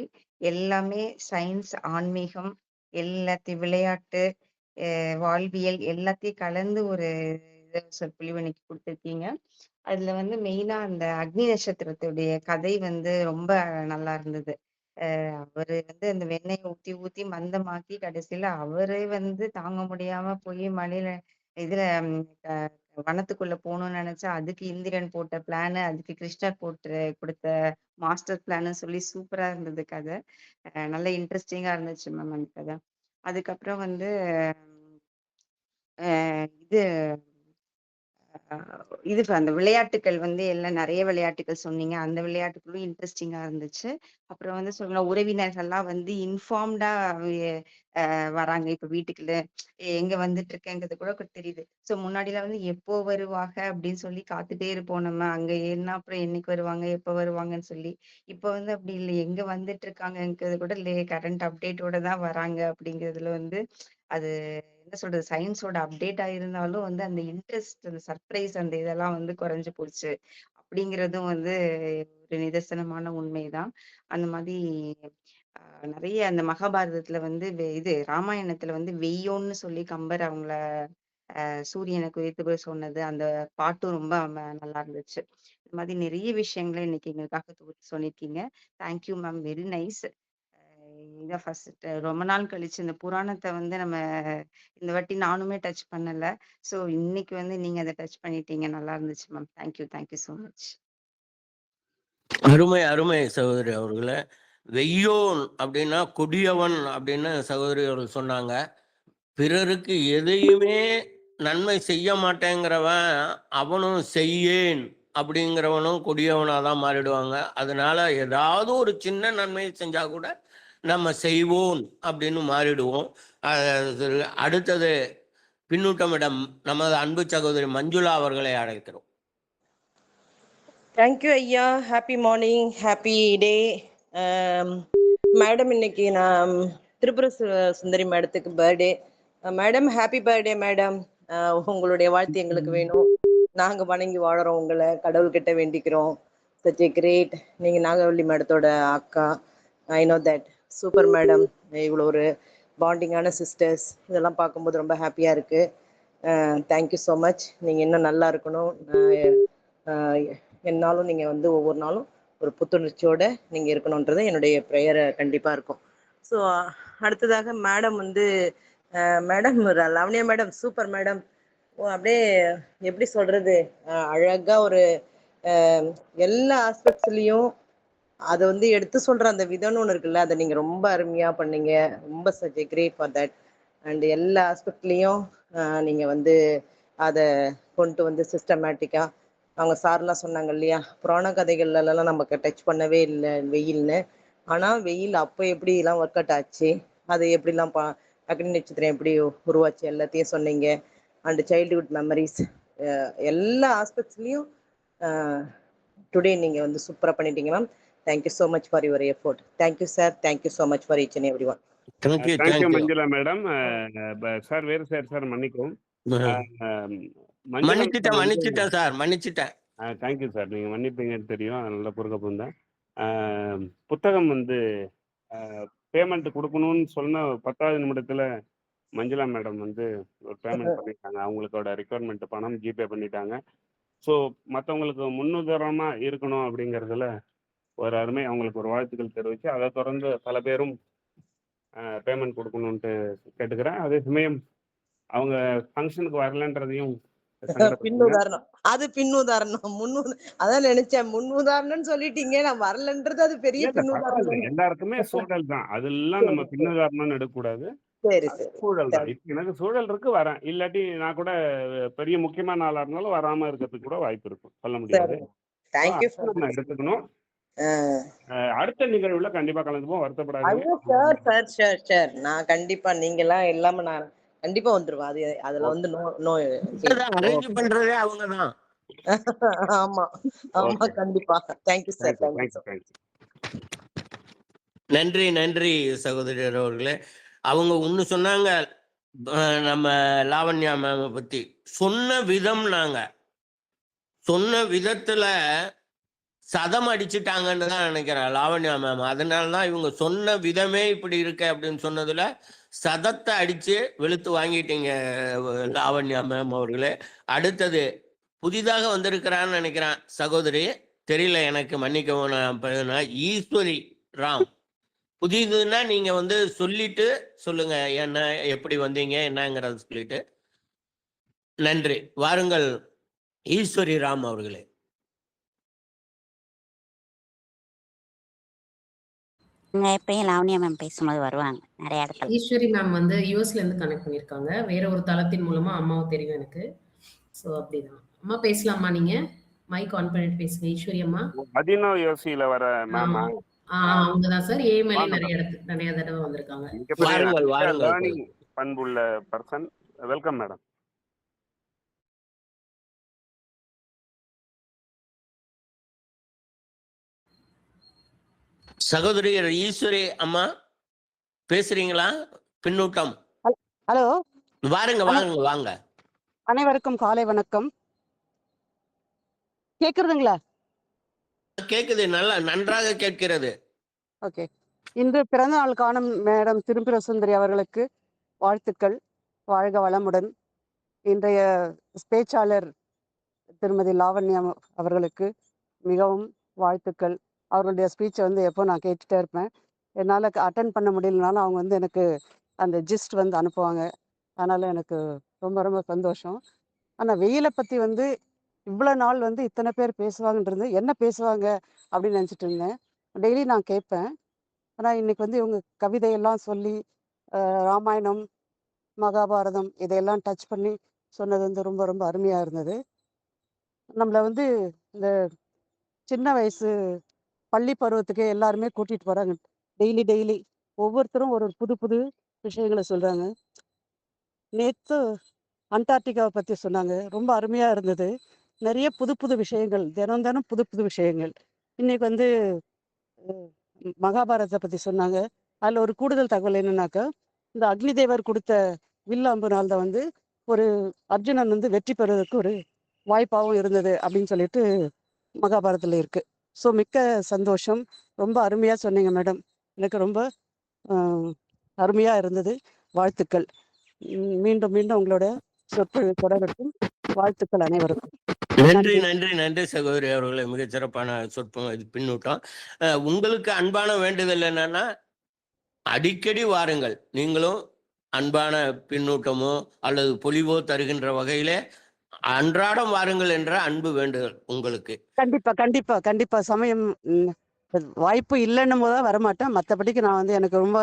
எல்லாமே சயின்ஸ், ஆன்மீகம், எல்லாத்தையும் விளையாட்டு, வாழ்வியல் எல்லாத்தையும் கலந்து ஒரு சொற்பொழிவு இன்னைக்கு கொடுத்துருக்கீங்க. அதுல வந்து மெயினா அந்த அக்னி நட்சத்திரத்துடைய கதை வந்து ரொம்ப நல்லா இருந்தது. அவரு வந்து அந்த வெண்ணெயை ஊத்தி ஊத்தி மந்தமாக்கி கடைசியில அவரே வந்து தாங்க முடியாம போய் மலையில இதுல வனத்துக்குள்ள போகணும்னு நினைச்சா அதுக்கு இந்திரன் போட்ட பிளான், அதுக்கு கிருஷ்ணர் கொடுத்த மாஸ்டர் பிளான்னு சொல்லி சூப்பரா இருந்தது கதை. நல்ல இன்ட்ரெஸ்டிங்கா இருந்துச்சு மேம் அந்த கதை. அதுக்கப்புறம் வந்து இது இது அந்த விளையாட்டுக்கள் வந்து எல்லாம் நிறைய விளையாட்டுகள் சொன்னீங்க. அந்த விளையாட்டுகளும் இன்ட்ரெஸ்டிங்கா இருந்துச்சு. அப்புறம் வந்து சொல்லலாம், உறவினர்கள்லாம் வந்து இன்ஃபார்ம்டா வராங்க இப்ப வீட்டுக்குள்ள எங்க வந்துட்டு இருக்கேங்கிறது கூட தெரியுது. சோ முன்னாடிலாம் வந்து எப்போ வருவாங்க அப்படின்னு சொல்லி காத்துட்டே இருப்போம் நம்ம. அங்க ஏன்னா அப்புறம் என்னைக்கு வருவாங்க, எப்ப வருவாங்கன்னு சொல்லி. இப்ப வந்து அப்படி இல்லை, எங்க வந்துட்டு இருக்காங்கிறது கூட கரண்ட் அப்டேட்டோட தான் வராங்க. அப்படிங்கிறதுல வந்து அது என்ன சொல்றது, சயின்ஸோட அப்டேட் ஆயிருந்தாலும் வந்து அந்த இன்ட்ரெஸ்ட், அந்த சர்ப்ரைஸ், அந்த இதெல்லாம் வந்து குறைஞ்சு போச்சு அப்படிங்கிறதும் வந்து ஒரு நிதர்சனமான உண்மைதான். அந்த மாதிரி நிறைய அந்த மகாபாரதத்துல வந்து இது ராமாயணத்துல வந்து வெய்யோன்னு சொல்லி கம்பர் அவங்கள சூரியனை குறித்து போய் சொன்னது, அந்த பாட்டும் ரொம்ப நல்லா இருந்துச்சு. இந்த மாதிரி நிறைய விஷயங்களை இன்னைக்கு எங்களுக்காக சொல்லியிருக்கீங்க. Thank you ma'am, very nice. இதான் ஃபர்ஸ்ட் ரொம்ப நாள் கழிச்சு இந்த புராணத்தை வந்து நம்ம இந்த வாட்டி நானுமே டச் பண்ணல. ஸோ இன்னைக்கு வந்து நீங்க அதை டச் பண்ணிட்டீங்க, நல்லா இருந்துச்சு ma'am. Thank you, thank you so much. அருமை அருமை சகோதரி அவர்களே. வெய்யோன் அப்படின்னா கொடியவன் அப்படின்னு சகோதரி அவர்கள் சொன்னாங்க. பிறருக்கு எதையுமே நன்மை செய்ய மாட்டேங்கிறவன் அவனும் செய்யேன் அப்படிங்கிறவனும் கொடியவனாக தான் மாறிடுவாங்க. அதனால ஏதாவது ஒரு சின்ன நன்மையை செஞ்சா கூட நம்ம செய்வோம் அப்படின்னு மாறிடுவோம். அடுத்தது பின்னூட்டமிடம் நமது அன்பு சகோதரி மஞ்சுளா அவர்களை அழைக்கிறோம். தேங்க்யூ ஐயா. Happy morning, happy day. Madam, இன்னைக்கு நான் திரிபுர சுந்தரி மேடத்துக்கு birthday. Madam, happy birthday madam. உங்களுடைய வாழ்த்து எங்களுக்கு வேணும். நாங்கள் வணங்கி வாழறோம், உங்களை கடவுள்கிட்ட வேண்டிக்கிறோம். Such a great. நீங்கள் நாகவல்லி மேடத்தோட அக்கா. I know that. Super madam. இவ்வளோ ஒரு பாண்டிங்கான சிஸ்டர்ஸ், இதெல்லாம் பார்க்கும்போது ரொம்ப ஹாப்பியாக இருக்குது. Thank you so much. நீங்கள் இன்னும் நல்லா இருக்கணும். என்னாலும் நீங்கள் வந்து ஒவ்வொரு நாளும் ஒரு புத்துணர்ச்சியோடு நீங்கள் இருக்கணுன்றது என்னுடைய ப்ரேயர் கண்டிப்பாக இருக்கும். ஸோ அடுத்ததாக மேடம் வந்து madam Lavanya madam, super madam. அப்படியே எப்படி சொல்கிறது, அழகாக ஒரு எல்லா ஆஸ்பெக்ட்ஸ்லேயும் அதை வந்து எடுத்து சொல்கிற அந்த விதம்னு ஒன்று இருக்குல்ல, அதை நீங்கள் ரொம்ப அருமையாக பண்ணீங்க. ரொம்ப such a great for that. And எல்லா ஆஸ்பெக்ட்லேயும் நீங்கள் வந்து அதை கொண்டு வந்து சிஸ்டமேட்டிக்காக, அவங்க சார்லாம் சொன்னாங்க இல்லையா, புராண கதைகள்லாம் நமக்கு டச் பண்ணவே இல்லை வெயில்னு. ஆனால் வெயில் அப்போ எப்படிலாம் ஒர்க் அவுட் ஆச்சு, அது எப்படிலாம் அக்னி நட்சத்திரம் எப்படி உருவாச்சு, எல்லாத்தையும் சொன்னீங்க. அண்ட் சைல்டுஹுட் மெமரிஸ், எல்லா ஆஸ்பெக்ட்ஸ்லேயும் டுடே நீங்கள் வந்து சூப்பராக பண்ணிட்டீங்க ma'am. Thank you so much for your effort. Thank you sir. Thank you so much for each and every one. Thank you Manjula madam. Sir வேறு சார் மன்னிக்கவும். மன்னிச்சிட்டேன் சார், மன்னிச்சிட்டேன். Thank you sir. நீங்கள் மன்னிப்பீங்கன்னு தெரியும், அதனால பொறுக்க போந்தேன். புத்தகம் வந்து பேமெண்ட் கொடுக்கணும்னு சொன்ன 10வது நிமிடத்தில் மஞ்சுளா மேடம் வந்து ஒரு பேமெண்ட் பண்ணிட்டாங்க. அவங்களுக்கோட ரெக்குவயர்மெண்ட் பணம் ஜிபே பண்ணிட்டாங்க. ஸோ மற்றவங்களுக்கு முன்னுதாரணமாக இருக்கணும் அப்படிங்கிறதுல ஒரு அருமை. அவங்களுக்கு ஒரு வாழ்த்துக்கள் தெரிவித்து அதை தொடர்ந்து பல பேரும் பேமெண்ட் கொடுக்கணுன்ட்டு கேட்டுக்கிறேன். அதே சமயம் அவங்க ஃபங்க்ஷனுக்கு வரலன்றதையும் பின்னுதாரணம், அது பின்னுதாரணம். அதான் நினைச்சேன், முன்னுதாரணம்னு சொல்லிட்டீங்க, நான் வரலன்றது அது பெரிய பின்னுதாரணம். எல்லாருக்குமே சூழல் தான், அதெல்லாம் நம்ம பின்னுதாரணம்னு எடுக்கக்கூடாது. சரி சூழல் தான். இப்போ எனக்கு சூழல் இருக்கு, வரேன். இல்லாட்டி நான் கூட பெரிய முக்கியமான ஆளா இருந்தாலும் வராம இருக்கிறதுக்கு கூட வாய்ப்பு இருக்கும், சொல்ல முடியாது. எடுத்துக்கணும். அடுத்த நிகழ்வுல கண்டிப்பா கலந்துப்போம், வருத்தப்படாதீங்க. ஐயோ சார் நான் கண்டிப்பா நீங்கெல்லாம் இல்லாம நான் கண்டிப்பா வந்துருவேன். அதுல வந்து நோ அரேஞ்ச் பண்றதே அவங்கதான். ஆமா ஆமா கண்டிப்பா. Thank you sir. Thank you sir. நன்றி நன்றி சகோதரர் அவர்களே. அவங்க ஒண்ணு சொன்னாங்க, நம்ம லாவண்யா மேம பத்தி சொன்ன விதம், நாங்க சொன்ன விதத்துல சதம் அடிச்சுட்டாங்கன்னு தான் நினைக்கிறேன் லாவண்யா மேம். அதனாலதான் இவங்க சொன்ன விதமே இப்படி இருக்கு அப்படின்னு சொன்னதுல சதத்தை அடிச்சு வெளுத்து வாங்கிட்டீங்க லாவண்யா மேம் அவர்களே. அடுத்தது புதிதாக வந்திருக்கிறான்னு நினைக்கிறேன் சகோதரி, தெரியல எனக்கு, மன்னிக்கவும். நான் ஈஸ்வரி ராம். புதிதுன்னா நீங்க வந்து சொல்லிட்டு சொல்லுங்க, என்ன எப்படி வந்தீங்க என்னங்கிறத சொல்லிட்டு. நன்றி. வாருங்கள் ஈஸ்வரி ராம் அவர்களே. எப்பயும் லாவண்யா மேம் பேசும்போது வருவாங்க நிறைய இடத்துல. ஈஸ்வரி மேம் வந்து யூஎஸ்ல இருந்து கனெக்ட் பண்ணியிருக்காங்க. வேற ஒரு தளத்தின் மூலமா அம்மாவை தெரியும் எனக்கு. ஸோ அப்படிதான். அம்மா பேசலாமா? நீங்க மைக் ஆன் பண்ணிட்டு பேசுங்க ஈஸ்வரி அம்மா. மதினோ யோசியில வர மேம் அவங்கதான் சார். ஏஎம்எல்ஏ நிறைய தடவை வந்திருக்காங்க. லேர்னிங் பண்புள்ள பர்சன். Welcome madam. சகோதரி ஈஸ்வரி அம்மா பேசுறீங்களா? பின்னூட்டம். ஹலோ, வாருங்க வாங்க வாங்க. அனைவருக்கும் காலை வணக்கம். கேக்குறதுங்களா? கேக்குது, நல்லா நன்றாக கேட்கிறது. ஓகே. இன்று பிறந்த நாள் காணும் மேடம் திருப்புர சுந்தரி அவர்களுக்கு வாழ்த்துக்கள். வாழ்க வளமுடன். இன்றைய பேச்சாளர் திருமதி லாவண்யா அவர்களுக்கு மிகவும் வாழ்த்துக்கள். அவர்களுடைய ஸ்பீச்சை வந்து எப்போ நான் கேட்டுட்டே இருப்பேன். என்னால் அட்டன் பண்ண முடியலனாலும் அவங்க வந்து எனக்கு அந்த ஜிஸ்ட் வந்து அனுப்புவாங்க. அதனால எனக்கு ரொம்ப ரொம்ப சந்தோஷம். ஆனால் வெயிலை பற்றி வந்து இவ்வளோ நாள் வந்து இத்தனை பேர் பேசுவாங்கன்றது, என்ன பேசுவாங்க அப்படின்னு நினச்சிட்டு இருந்தேன். டெய்லி நான் கேட்பேன். ஆனால் இன்னைக்கு வந்து இவங்க கவிதையெல்லாம் சொல்லி ராமாயணம், மகாபாரதம் இதையெல்லாம் டச் பண்ணி சொன்னது வந்து ரொம்ப ரொம்ப அருமையாக இருந்தது. நம்மளை வந்து இந்த சின்ன வயசு பள்ளி பருவத்துக்கு எல்லாருமே கூட்டிகிட்டு போகிறாங்க. டெய்லி ஒவ்வொருத்தரும் ஒரு புது புது விஷயங்களை சொல்கிறாங்க. நேற்று அண்டார்டிகாவை பற்றி சொன்னாங்க, ரொம்ப அருமையாக இருந்தது. நிறைய புது புது விஷயங்கள், தினம் புது புது விஷயங்கள். இன்னைக்கு வந்து மகாபாரதத்தை பற்றி சொன்னாங்க. அதில் ஒரு கூடுதல் தகவல் என்னன்னாக்கா, இந்த அக்னி தேவர் கொடுத்த வில்லாம்புனால தான் வந்து ஒரு அர்ஜுனன் வந்து வெற்றி பெறுவதற்கு ஒரு வாய்ப்பாகவும் இருந்தது அப்படின்னு சொல்லிட்டு மகாபாரதத்தில் இருக்கு. ஸோ மிக்க சந்தோஷம். ரொம்ப அருமையாக சொன்னீங்க மேடம். எனக்கு ரொம்ப அருமையாக இருந்தது. வாழ்த்துக்கள். மீண்டும் உங்களோட சொற்பொழிவு தொடரட்டும். வாழ்த்துக்கள் அனைவருக்கும். நன்றி நன்றி நன்றி சகோதரி அவர்களை. மிகச்சிறப்பான பின்னூட்டம். உங்களுக்கு அன்பான வேண்டுதல் என்னன்னா, அடிக்கடி வாருங்கள். நீங்களும் அன்பான பின்னூட்டமோ அல்லது பொலிவோ தருகின்ற வகையிலே அன்றாடம் வாருங்கள் என்ற அன்பு வேண்டுதல் உங்களுக்கு. கண்டிப்பா சமயம் வாய்ப்பு இல்லைன்னும் போதுதான் வரமாட்டேன். மற்றபடிக்கு நான் வந்து எனக்கு ரொம்ப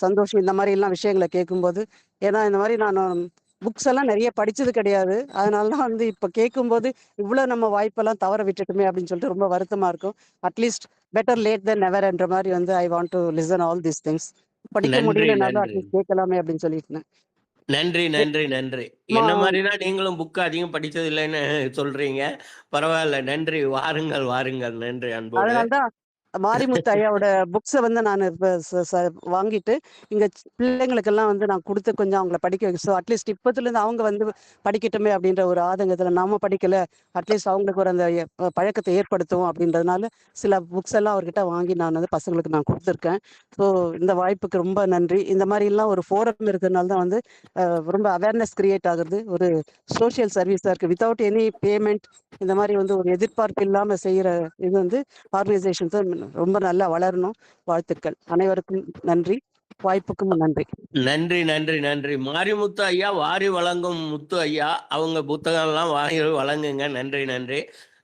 சந்தோஷம் இந்த மாதிரி எல்லாம் விஷயங்களை கேட்கும்போது. ஏன்னா இந்த மாதிரி நான் புக்ஸ் எல்லாம் நிறைய படிச்சது கிடையாது. அதனாலதான் வந்து இப்ப கேட்கும்போது இவ்வளவு நம்ம வாய்ப்பெல்லாம் தவற விட்டுட்டுமே அப்படின்னு சொல்லிட்டு ரொம்ப வருத்தமா இருக்கும். அட்லீஸ்ட் பெட்டர் லேட் தென் நெவர் என்ற மாதிரி வந்து I want to listen all these things. படிக்க முடியலனாலும் அட்லீஸ்ட் கேட்கலாமே அப்படின்னு சொல்லிட்டு. நன்றி நன்றி நன்றி. என்ன மாதிரிதான் நீங்களும் புக் அதிகம் படிச்சது இல்லைன்னு சொல்றீங்க. பரவாயில்ல, நன்றி. வாருங்கள் வாருங்கள். நன்றி அன்போடு. அதனால்தான் மாரிமுத்து ஐயாவோட புக்ஸை வந்து நான் வாங்கிட்டு இங்க பிள்ளைங்களுக்கெல்லாம் வந்து நான் கொடுத்து கொஞ்சம் அவங்கள படிக்க வைக்க. ஸோ அட்லீஸ்ட் இப்பத்துலேருந்து அவங்க வந்து படிக்கட்டுமே அப்படின்ற ஒரு ஆதங்கத்தில், நாம படிக்கல அட்லீஸ்ட் அவங்களுக்கு ஒரு அந்த பழக்கத்தை ஏற்படுத்துவோம் அப்படின்றதுனால சில புக்ஸ் எல்லாம் அவர்கிட்ட வாங்கி நான் வந்து பசங்களுக்கு நான் கொடுத்துருக்கேன். ஸோ இந்த வாய்ப்புக்கு ரொம்ப நன்றி. இந்த மாதிரிலாம் ஒரு ஃபோரம் இருக்கிறதுனால தான் வந்து ரொம்ப அவேர்னஸ் கிரியேட் ஆகுது. ஒரு சோஷியல் சர்வீஸாக இருக்குது. வித்தவுட் எனி பேமெண்ட் இந்த மாதிரி வந்து ஒரு எதிர்பார்ப்பு இல்லாமல் செய்கிற இது வந்து ஆர்கனைசேஷன்ஸ் ரொம்ப நல்லா வளரணும். வாழ்த்துக்கள் அனைவருக்கும். நன்றி. வாய்ப்புக்கும் நன்றி. நன்றி நன்றி நன்றி. மாரிமுத்து ஐயா, வாரி வழங்கும் முத்து ஐயா, அவங்க புத்தகம்லாம் வாங்கி வழங்குங்க. நன்றி நன்றி.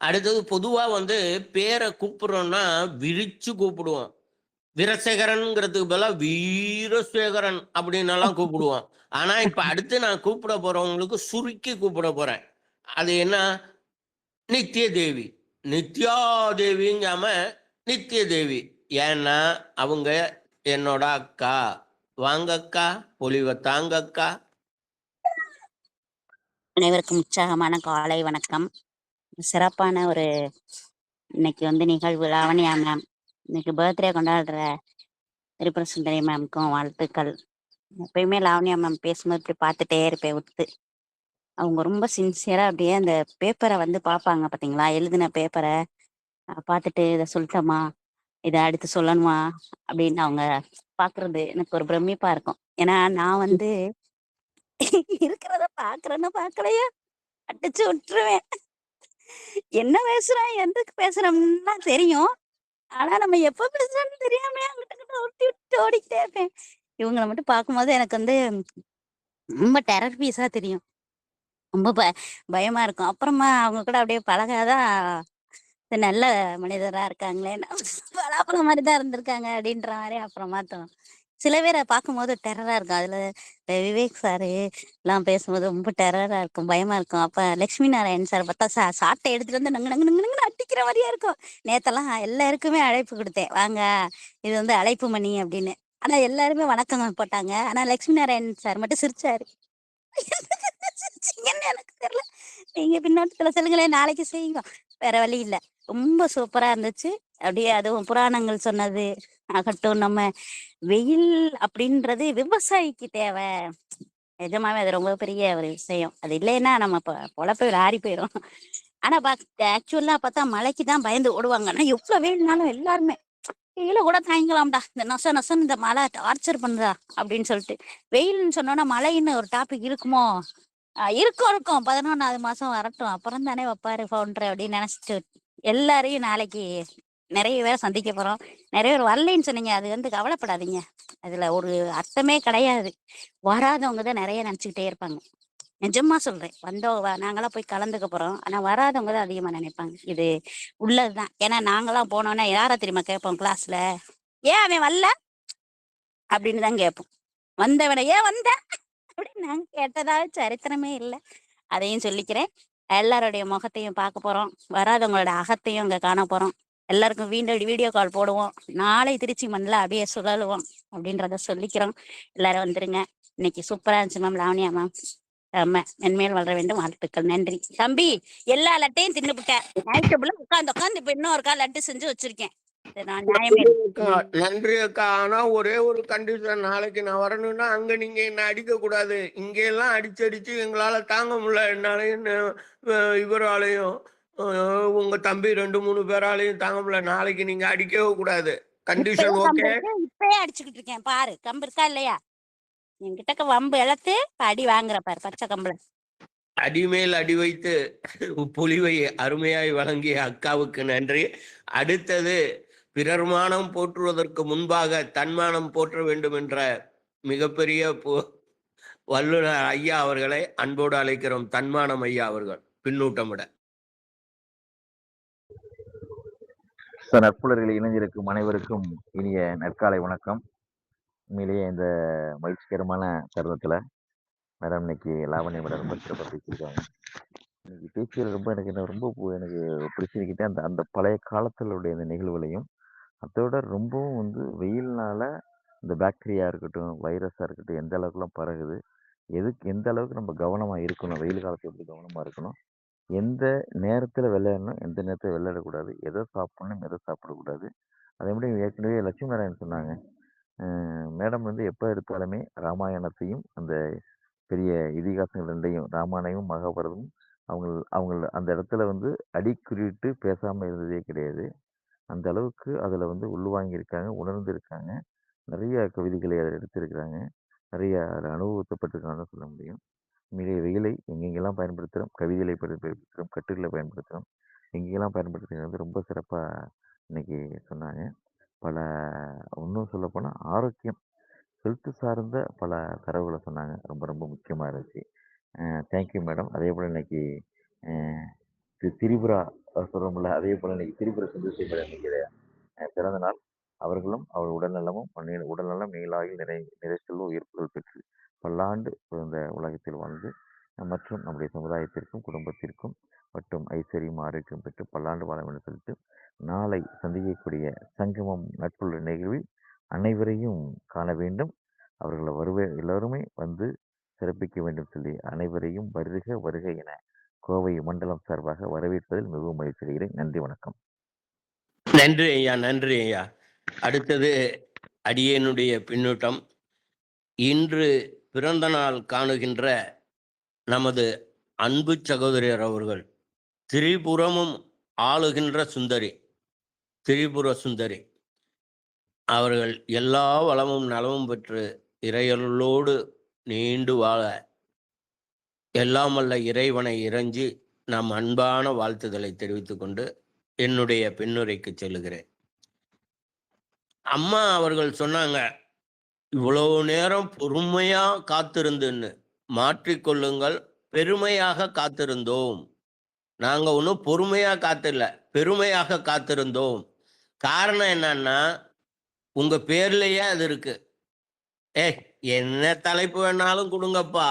அடுத்தது பொதுவா வந்து பேரை கூப்பிடுறோம்னா விரிச்சு கூப்பிடுவோம். வீரசேகரன்ங்கிறதுக்கு பதிலா வீரசேகரன் அப்படின்னு எல்லாம் கூப்பிடுவோம். ஆனா இப்ப அடுத்து நான் கூப்பிட போறவங்களுக்கு சுருக்கி கூப்பிட போறேன். அது என்ன? நித்யா தேவி. நித்யா தேவிங்காம நித்ய தேவி. ஏன்னா அவங்க என்னோட அக்கா. வாங்க அக்கா, பொலிவ தாங்க அக்கா. அனைவருக்கும் உற்சாகமான காலை வணக்கம். சிறப்பான ஒரு இன்னைக்கு வந்து நிகழ்வு. லாவண்யா மேம் இன்னைக்கு பர்த்டே கொண்டாடுற திரிபுர சுந்தரி மேம்க்கும் வாழ்த்துக்கள். எப்பயுமே லாவண்யா மேம் பேசும்போது இப்படி பார்த்துட்டே இருப்பேன் உத்து. அவங்க ரொம்ப சின்சியரா அப்படியே அந்த பேப்பரை வந்து பார்ப்பாங்க பார்த்தீங்களா, எழுதின பேப்பரை பார்த்துட்டு இதை சொல்லிட்டோமா, இதை அடுத்து சொல்லணுமா அப்படின்னு அவங்க பார்க்கறது எனக்கு ஒரு பிரமிப்பா இருக்கும். ஏன்னா நான் வந்து இருக்கிறத பார்க்கறேன்னு பார்க்கலையா அடிச்சு விட்டுருவேன். என்ன பேசுறேன் எதுக்கு பேசுறோம்னா தெரியும், ஆனா நம்ம எப்ப பேசுறோம்னு தெரியாம அங்கிட்ட ஒட்டி விட்டு ஓடிக்கிட்டே இருப்பேன். இவங்களை மட்டும் பார்க்கும்போது எனக்கு வந்து ரொம்ப டெரர் பீஸா தெரியும். ரொம்ப பயமா இருக்கும். அப்புறமா அவங்க கூட அப்படியே பழகாதான் நல்ல மனிதரா இருக்காங்களே, பலாப்பழம் மாதிரி தான் இருந்திருக்காங்க அப்படின்ற மாதிரி அப்புறமா தோணும். சில பேரை பார்க்கும்போது டெரரா இருக்கும். அதுல விவேக் சாரு எல்லாம் பேசும்போது ரொம்ப டெரரா இருக்கும், பயமா இருக்கும். அப்ப லட்சுமி நாராயண் சார் பார்த்தா சாட்டை எடுத்துட்டு வந்து நங்கு நங்கு நங்குன்னு அடிக்கிற மாதிரியா இருக்கும். நேத்தெல்லாம் எல்லாருக்குமே அழைப்பு கொடுத்தேன், வாங்க இது வந்து அழைப்பு மணி அப்படின்னு. ஆனா எல்லாருமே வணக்கம் போட்டாங்க. ஆனா லட்சுமி நாராயண் சார் மட்டும் சிரிச்சாரு. சிரிச்சீங்கன்னு எனக்கு தெரியல, நீங்க பின்னோட்டத்துல சொல்லுங்களேன், நாளைக்கு செய்வோம். வேற வழி இல்ல. ரொம்ப சூப்பரா இருந்துச்சு. அப்படியே அதுவும் புராணங்கள் சொன்னது ஆகட்டும், நம்ம வெயில் அப்படின்றது விவசாயிக்கு தேவை. நிஜமாவே அது ரொம்ப பெரிய ஒரு விஷயம். அது இல்லைன்னா நம்ம பொழப்பே ஆறி போயிடும். ஆனா ஆக்சுவலா பார்த்தா மழைக்கு தான் பயந்து ஓடுவாங்க. ஆனா எவ்வளவு வெயில்னாலும் எல்லாருமே கீழே கூட தாங்கிக்கலாம்டா, இந்த நொசன்னு இந்த மழை டார்ச்சர் பண்ணுதா அப்படின்னு சொல்லிட்டு. வெயில்னு சொன்னோன்னா மழைன்னு ஒரு டாபிக் இருக்குமோ, இருக்கும் 11வது மாசம் வரட்டும், அப்புறம் தானே வைப்பாரு ஃபவுண்டர் அப்படின்னு நினைச்சிட்டு எல்லாரையும் நாளைக்கு நிறைய பேரை சந்திக்க போறோம். நிறைய பேர் வரலைன்னு சொன்னீங்க, அது வந்து கவலைப்படாதீங்க, அதுல ஒரு அர்த்தமே கிடையாது. வராதவங்க தான் நிறைய நினைச்சுக்கிட்டே இருப்பாங்க. நிஜமா சொல்றேன், நாங்களாம் போய் கலந்துக்க போறோம், ஆனா வராதவங்க தான் அதிகமா நினைப்பாங்க. இது உள்ளதுதான். ஏன்னா நாங்களாம் போனோம்னா யாரை தெரியுமா கேட்போம் கிளாஸ்ல, ஏன் அவன் வரல அப்படின்னு தான் கேட்போம். வந்தவனை ஏன் வந்த அப்படின்னு நாங்க கேட்டதா சரித்திரமே இல்லை. அதையும் சொல்லிக்கிறேன். எல்லாருடைய முகத்தையும் பார்க்க போறோம், வராதவங்களோட அகத்தையும் அங்க காண போறோம். எல்லாருக்கும் வீடியோ கால் போடுவோம், நாளை திருச்சி மண்ணில் அப்படியே சுழலுவோம் அப்படின்றத சொல்லிக்கிறோம். எல்லாரும் வந்துருங்க. இன்னைக்கு சூப்பரா இருந்துச்சு மேம், லாவண்யா மேம். மென்மேல் வளர வேண்டும், வாழ்த்துக்கள். நன்றி தம்பி. எல்லா லட்டையும் தின்னுபிட்டேன். நைட்டு புள்ள உட்காந்து இப்ப இன்னொருக்கா லட்டு செஞ்சு வச்சிருக்கேன். நான் நியாயமே நன்றி அக்கா. ஆனா ஒரே ஒரு கண்டிஷன், நாளைக்கு நான் வரணும்னா அங்க நீங்க என்ன அடிக்க கூடாது. இங்க எல்லாம் அடிச்சு எங்களால தாங்க முடியல. என்னாலையும் இவராலையும் உங்க தம்பி 2-3 பேராலையும் தாங்க முடியல. நாளைக்கு நீங்க அடிக்கவே கூடாது. Condition okay? இப்பயே அடிச்சுக்கிட்டு இருக்கேன் பாரு, கம்பு இருக்கா இல்லையா என்கிட்ட, வம்பு இழத்து அடி வாங்குற பாரு பச்சை கம்புல. அடிமேல் அடி வைத்து பொலிவை அருமையாய் வழங்கிய அக்காவுக்கு நன்றி. அடுத்தது, பிறர் மானம் போற்றுவதற்கு முன்பாக தன்மானம் போற்ற வேண்டும் என்ற மிகப்பெரிய வல்லுநர் ஐயா அவர்களை அன்போடு அழைக்கிறோம். தன்மானம் ஐயா அவர்கள் பின்னூட்டமிட. நற்புலர்களில் இணைஞ்சிருக்கும் அனைவருக்கும் இனிய நற்காலை வணக்கம். உண்மையிலேயே இந்த மகிழ்ச்சிகரமான தருணத்தில் மேடம் இன்னைக்கு லாவண்யா மேடம் ரொம்ப சிறப்பாக பேசியிருக்காங்க. இன்னைக்கு பேச்சியில் ரொம்ப எனக்கு பிடிச்சிருக்கிட்டே அந்த பழைய காலத்திலுடைய அந்த நிகழ்வுகளையும், அதோட ரொம்பவும் வந்து வெயில்னால இந்த பாக்டீரியா இருக்கட்டும், வைரஸாக இருக்கட்டும், எந்த அளவுக்குலாம் பரகுது, எந்த அளவுக்கு நம்ம கவனமாக இருக்கணும், வெயில் காலத்தில் எப்படி கவனமாக இருக்கணும், எந்த நேரத்தில் விளையாடணும், எந்த நேரத்தில் விளையாடக்கூடாது, எதை சாப்பிடணும், எதை சாப்பிடக்கூடாது. அதே மாதிரி ஏற்கனவே லட்சுமி நாராயணன் சொன்னாங்க, மேடம் வந்து எப்போ எடுத்தாலுமே ராமாயணத்தையும் அந்த பெரிய இதிகாசங்கள் ரெண்டையும், ராமாயணமும் மகாபாரதமும் அவங்க அந்த இடத்துல வந்து அடிக்குறிட்டு பேசாமல் இருந்ததே கிடையாது. அந்த அளவுக்கு அதில் வந்து உள்வாங்கியிருக்காங்க, உணர்ந்திருக்காங்க. நிறைய கவிதைகளை அதில் எடுத்திருக்கிறாங்க, நிறைய அனுபவத்தை பட்டிருக்காங்கன்னு சொல்ல முடியும். மிக வெயிலை எங்கெங்கெல்லாம் பயன்படுத்துகிறோம், கவிதைகளை பயன்படுத்துகிறோம், கட்டுரைகளை பயன்படுத்துகிறோம், எங்கெங்கெல்லாம் பயன்படுத்துகிறது ரொம்ப சிறப்பாக இன்னைக்கு சொன்னாங்க. இன்னும் சொல்லப்போனால் ஆரோக்கியம், ஹெல்த்து சார்ந்த பல தரவுகளை சொன்னாங்க. ரொம்ப ரொம்ப முக்கியமாக இருந்துச்சு. Thank you madam. அதே போல் இன்னைக்கு திரிபுரா சொல்கிறோம்ல, அதே போல் இன்னைக்கு திரிபுர சுந்தரி மேடம் இன்னைக்கு பிறந்த நாள். அவர்களும் அவர் உடல்நலமும் உடல்நலம் நீளாயில் நிறை செல்வ உயிர்ப்புகள் பெற்று பல்லாண்டு இந்த உலகத்தில் வாழ்ந்து மற்றும் நம்முடைய சமுதாயத்திற்கும் குடும்பத்திற்கும் மற்றும் ஐஸ்வர்யம் ஆரோக்கியம் பெற்று பல்லாண்டு வாழ வேண்டும் சொல்லிட்டு நாளை சந்திக்கக்கூடிய சங்கமம் நட்புள்ள நிகழ்வில் அனைவரையும் காண வேண்டும். அவர்களை எல்லோருமே வந்து சிறப்பிக்க வேண்டும் சொல்லி அனைவரையும் வருக வருக என கோவை மண்டலம் சார்பாக வரவேற்பதில் மிகவும் மகிழ்ச்சி அடைகிறேன். நன்றி, வணக்கம். நன்றி ஐயா, நன்றி ஐயா. அடுத்தது அடியேனுடைய பின்னூட்டம். இன்று பிறந்த நாள் காணுகின்ற நமது அன்பு சகோதரர் அவர்கள் திரிபுரமும் ஆளுகின்ற சுந்தரி, திரிபுர சுந்தரி அவர்கள் எல்லா வளமும் நலமும் பெற்று இறையர்களோடு நீண்டு வாழ எல்லாம் வல்ல இறைவனை இறைஞ்சி நாம் அன்பான வாழ்த்துதலை தெரிவித்துக் கொண்டு என்னுடைய பின்னுரைக்கு செல்லுகிறேன். அம்மா அவர்கள் சொன்னாங்க, இவ்வளவு நேரம் பொறுமையா காத்திருந்துன்னு. மாற்றிக்கொள்ளுங்கள், பெருமையாக காத்திருந்தோம். நாங்க ஒன்றும் பொறுமையா காத்திரல, பெருமையாக காத்திருந்தோம். காரணம் என்னன்னா, உங்க பேர்லயே அது இருக்கு. என்ன தலைப்பு வேணாலும் கொடுங்கப்பா,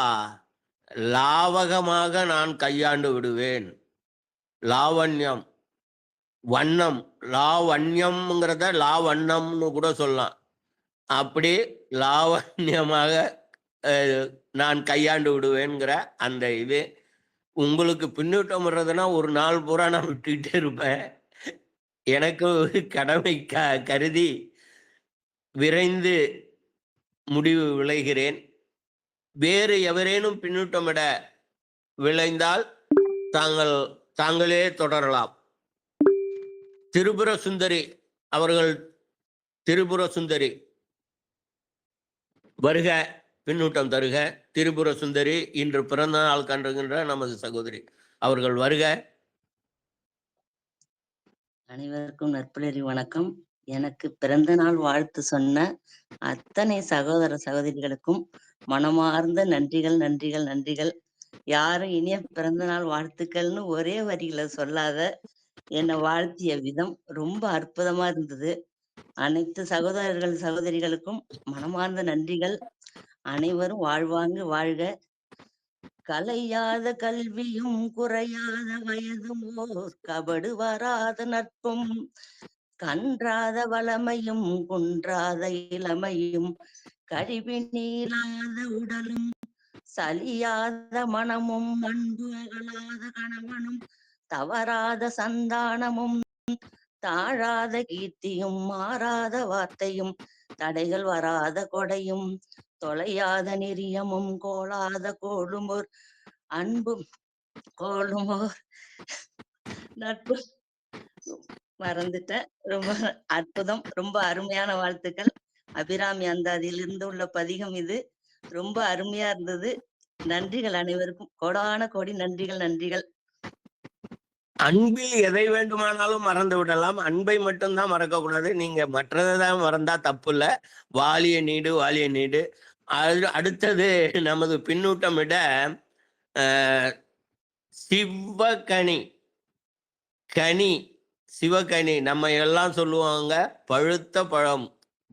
லாவகமாக நான் கையாண்டு விடுவேன். லாவண்யம், வண்ணம், லாவண்யம்ங்கிறத லாவண்ணம்னு கூட சொல்லலாம். அப்படி லாவண்யமாக நான் கையாண்டு விடுவேங்கிற அந்த இது உங்களுக்கு பின்னூட்டம் வர்றதுன்னா ஒரு நாள் பூரா நான் விட்டுக்கிட்டே இருப்பேன். எனக்கு கடமை கருதி விரைந்து முடிவு விளைகிறேன். வேறு எவரேனும் பின்னூட்டமிட விளைந்தால் தாங்களே தொடரலாம். திரிபுர சுந்தரி அவர்கள், திரிபுர சுந்தரி வருக, பின்னூட்டம் தருக. திரிபுர சுந்தரி இன்று பிறந்த நாள் கண்டுகின்ற நமது சகோதரி அவர்கள் வருக. அனைவருக்கும் நற்புலரி வணக்கம். எனக்கு பிறந்த நாள் வாழ்த்து சொன்ன அத்தனை சகோதர சகோதரிகளுக்கும் மனமார்ந்த நன்றிகள் நன்றிகள் நன்றிகள். யாரும் இனிய பிறந்த நாள் வாழ்த்துக்கள்னு ஒரே வரிகளை சொல்லாத என்னை வாழ்த்திய விதம் ரொம்ப அற்புதமா இருந்தது. அனைத்து சகோதரர்கள் சகோதரிகளுக்கும் மனமார்ந்த நன்றிகள். அனைவரும் வாழ்வாங்கு வாழ்க. கலையாத கல்வியும் குறையாத வயதும் ஓர் கபடு வராத நட்பும் கன்றாத வளமையும் குன்றாத இளமையும் கழிவு நீளாத உடலும் சலியாத மனமும் அன்பு அகலாத கணவனும் தவறாத சந்தானமும் தாழாத கீர்த்தியும் மாறாத வார்த்தையும் தடைகள் வராத கொடையும் தொலையாத நெறியமும் கோளாத கோளுமோர் அன்பும் கோளுமோர் நட்பு. மறந்துட்டேன். ரொம்ப அற்புதம், ரொம்ப அருமையான வாழ்த்துக்கள். அபிராமி அந்தாதியிலிருந்து உள்ள பதிகம் இது. ரொம்ப அருமையா இருந்தது. நன்றிகள் அனைவருக்கும், கோடான கோடி நன்றிகள் நன்றிகள். அன்பில் எதை வேண்டுமானாலும் மறந்து விடலாம், அன்பை மட்டும்தான் மறக்க கூடாது. நீங்க மற்றதான் மறந்தா தப்பு இல்லை. வாலிய நீடு வாலிய நீடு. அடுத்தது நமது பின்னூட்டமிட சிவகனி, கனி, சிவகனி. நம்ம எல்லாம் சொல்லுவாங்க பழுத்த பழம்.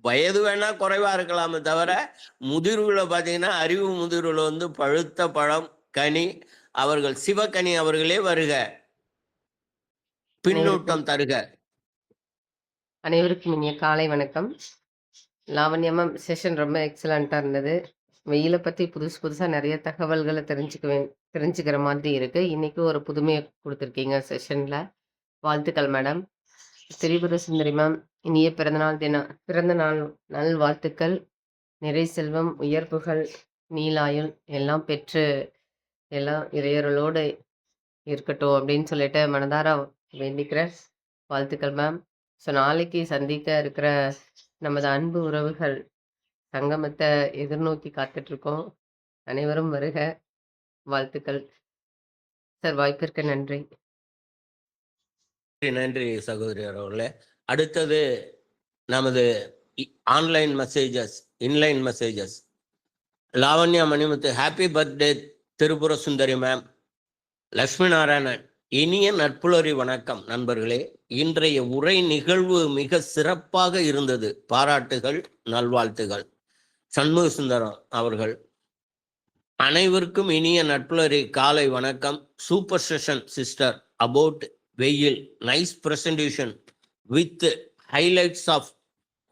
வயது வேணா குறைவா இருக்கலாமே தவிர முதிர்வுல பாத்தீங்கன்னா, அறிவு முதிர்வுல வந்து பழுத்த பழம் கனி அவர்கள் சிவகனி அவர்களே வருக, பின்னூட்டம் தருக. அனைவருக்கும் இனிய காலை வணக்கம். லாவண்யமா செஷன் ரொம்ப எக்ஸலண்ட்டாக இருந்தது. வெயிலை பற்றி புதுசாக நிறைய தகவல்களை தெரிஞ்சுக்கிற மாதிரி இருக்குது. இன்றைக்கும் ஒரு புதுமையை கொடுத்துருக்கீங்க செஷனில். வாழ்த்துக்கள் மேடம். திரிபுர சுந்தரி மேம், இனிய பிறந்த நாள் நல் வாழ்த்துக்கள். நிறை செல்வம், உயர்ப்புகள், நீலாயுள் எல்லாம் பெற்று எல்லாம் இறையர்களோடு இருக்கட்டும் அப்படின்னு சொல்லிட்டு மனதார வேண்டிக்கிறேன். வாழ்த்துக்கள் மேம். ஸோ நாளைக்கு சந்திக்க இருக்கிற நமது அன்பு உறவுகள் சங்கமத்தை எதிர்நோக்கி காத்துட்ருக்கோம். அனைவரும் வருக. வாழ்த்துக்கள் சார். வாய்ப்பிற்கு நன்றி. நன்றி சகோதரி அவர்களே. அடுத்தது நமது online messages, inline messages. Lavanya Manimuthu, happy birthday Tripura Sundari ma'am. Lakshmi Narayanan, இனிய நட்புலரி வணக்கம் நண்பர்களே. இன்றைய உரை நிகழ்வு மிக சிறப்பாக இருந்தது. பாராட்டுகள், நல்வாழ்த்துகள். சண்முக சுந்தரம் அவர்கள், அனைவருக்கும் இனிய நட்புலரி காலை வணக்கம். சூப்பர் செஷன் சிஸ்டர் அபவுட் வெயில். Nice presentation with highlights of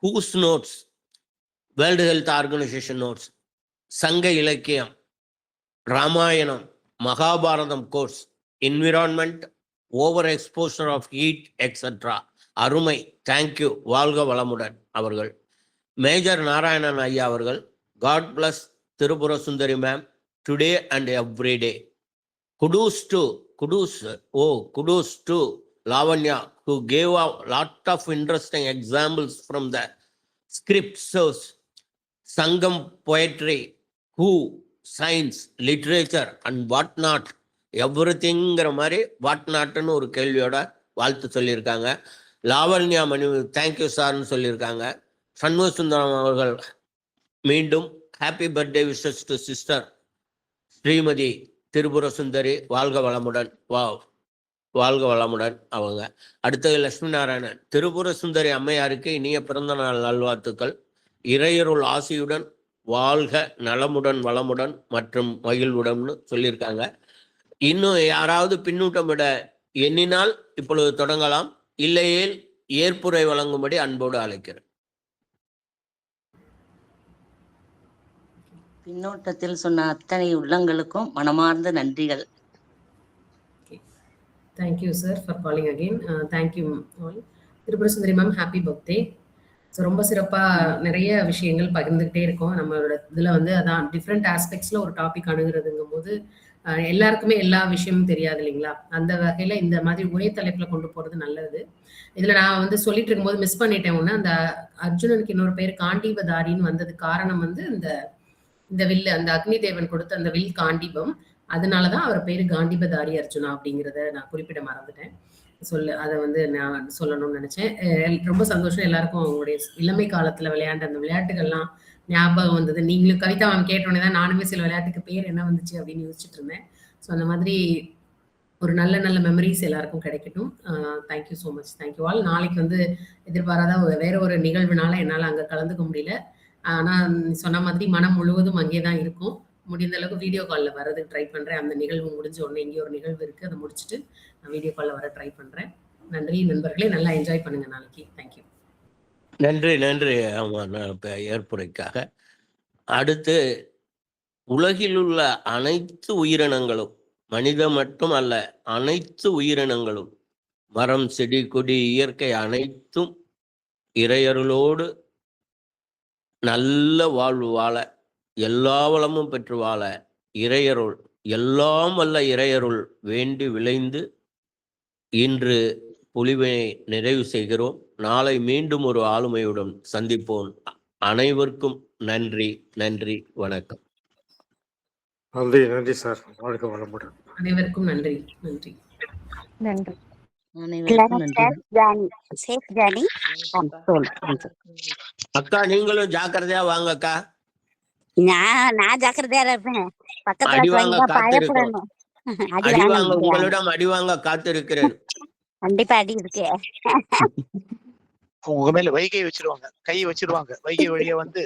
WHO's notes, world health organisation notes, சங்க இலக்கியம், Ramayana, Mahabharata courses, environment, over exposure of heat etcetera. அருமை, தேங்க்யூ. வாழ்க வளமுடன் அவர்கள். மேஜர் நாராயணன் ஐயா அவர்கள், god bless Tripura Sundari ma'am today and every டே. Kudos to Lavanya who gave a lot of interesting examples from the scriptures, Sangam poetry, who science, literature and what not, everythingங்கிற மாதிரி what நாட்னு ஒரு கேள்வியோட வாழ்த்து சொல்லியிருக்காங்க. லாவண்யா மணி தேங்க்யூ சார்னு சொல்லியிருக்காங்க. சண்முக சுந்தரம் அவர்கள் மீண்டும் happy birthday wishes to sister Shrimati Tripura Sundari, வாழ்க வளமுடன். வாழ்க வளமுடன் அவங்க. அடுத்தது லட்சுமி நாராயணன், திரிபுர சுந்தரி அம்மையாருக்கு இனிய பிறந்த நாள் நல்வாழ்த்துக்கள். இறையருள் ஆசியுடன் வாழ்க, நலமுடன் வளமுடன் மற்றும் மகிழ்வுடன்னு சொல்லியிருக்காங்க. இன்னும் யாராவது பின்னூட்டம் விட எண்ணினால் இப்பொழுது தொடங்கலாம், இல்லையேல் ஏற்புரை வழங்கும்படி அன்போடு அழைக்கிறேன். பின்னோட்டத்தில் சொன்ன அத்தனை உள்ளங்களுக்கும் மனமார்ந்த நன்றிகள். Thank you sir for calling again. Thank you all. Tripura Sundari ma'am, happy birthday. So ரொம்ப சிறப்பாக நிறைய விஷயங்கள் பகிர்ந்துக்கிட்டே இருக்கோம் நம்மளோட இதில் வந்து. அதான் டிஃப்ரெண்ட் ஆஸ்பெக்ட்ஸில் ஒரு டாபிக் அணுகிறதுங்கும் போது எல்லாருக்குமே எல்லா விஷயமும் தெரியாது இல்லைங்களா? அந்த வகையில் இந்த மாதிரி ஒரே தலைப்பில் கொண்டு போகிறது நல்லது. இதில் நான் வந்து சொல்லிட்டு இருக்கும்போது மிஸ் பண்ணிட்டேன் ஒன்று. அந்த அர்ஜுனனுக்கு இன்னொரு பேர் காண்டீபதாரின்னு வந்தது காரணம் வந்து இந்த வில்லு, அந்த அக்னி தேவன் கொடுத்த அந்த வில் காண்டீபம், அதனாலதான் அவர் பேரு காண்டீபதாரி அர்ஜுனா அப்படிங்கிறத நான் குறிப்பிட மறந்துட்டேன். அதை வந்து நான் சொல்லணும்னு நினைச்சேன். ரொம்ப சந்தோஷம். எல்லாருக்கும் அவங்களுடைய இளமை காலத்துல விளையாண்ட அந்த விளையாட்டுகள்லாம் ஞாபகம் வந்தது. நீங்களும் கவிதா மேம் கேட்டோன்னே தான் நானுமே சில விளையாட்டுக்கு பேர் என்ன வந்துச்சு அப்படின்னு யோசிச்சுட்டு இருந்தேன். ஸோ அந்த மாதிரி ஒரு நல்ல நல்ல மெமரிஸ் எல்லாருக்கும் கிடைக்கட்டும். Thank you so much. Thank you all. நாளைக்கு வந்து எதிர்பாராத வேற ஒரு நிகழ்வுனால என்னால் அங்கே கலந்துக்க முடியல. ஆனால் சொன்ன மாதிரி மனம் முழுவதும் அங்கே தான் இருக்கும். முடிந்த அளவுக்கு வீடியோ காலில் வரதுக்கு ட்ரை பண்ணுறேன். அந்த நிகழ்வு முடிஞ்ச உடனே இங்கே ஒரு நிகழ்வு இருக்குது, அதை முடிச்சுட்டு நான் வீடியோ காலில் வர ட்ரை பண்ணுறேன். நன்றி நண்பர்களே, நல்லா என்ஜாய் பண்ணுங்க நாளைக்கு. தேங்க்யூ. நன்றி ஏற்புரைக்காக. அடுத்து, உலகில் உள்ள அனைத்து உயிரினங்களும், மனிதன் மட்டும் அல்ல, அனைத்து உயிரினங்களும், மரம், செடி, கொடி, இயற்கை அனைத்தும் இறையருளோடு நல்ல வாழ்வு வாழ, எல்லா வளமும் பெற்று வாழ இறையருள், எல்லாம் வல்ல இறையருள் வேண்டி விளைந்து இன்று பொலிவினை நிறைவு செய்கிறோம். நாளை மீண்டும் ஒரு ஆளுமையுடன் சந்திப்போம். அனைவருக்கும் நன்றி, வணக்கம். நன்றி சார். வாழ்க வளமுடன். அனைவருக்கும் நன்றி. அக்கா, நீங்களும் ஜாக்கிரதையா வாங்க அக்கா. நான் ஜாக்கிரதையா இருப்பேன். உங்களிடம் அடிவாங்க காத்திருக்கிறேன். கண்டிப்பா அடி இருக்கு. உங்க மேல வைகை வச்சிருவாங்க, கை வச்சிருவாங்க. வைகை வழியா வந்து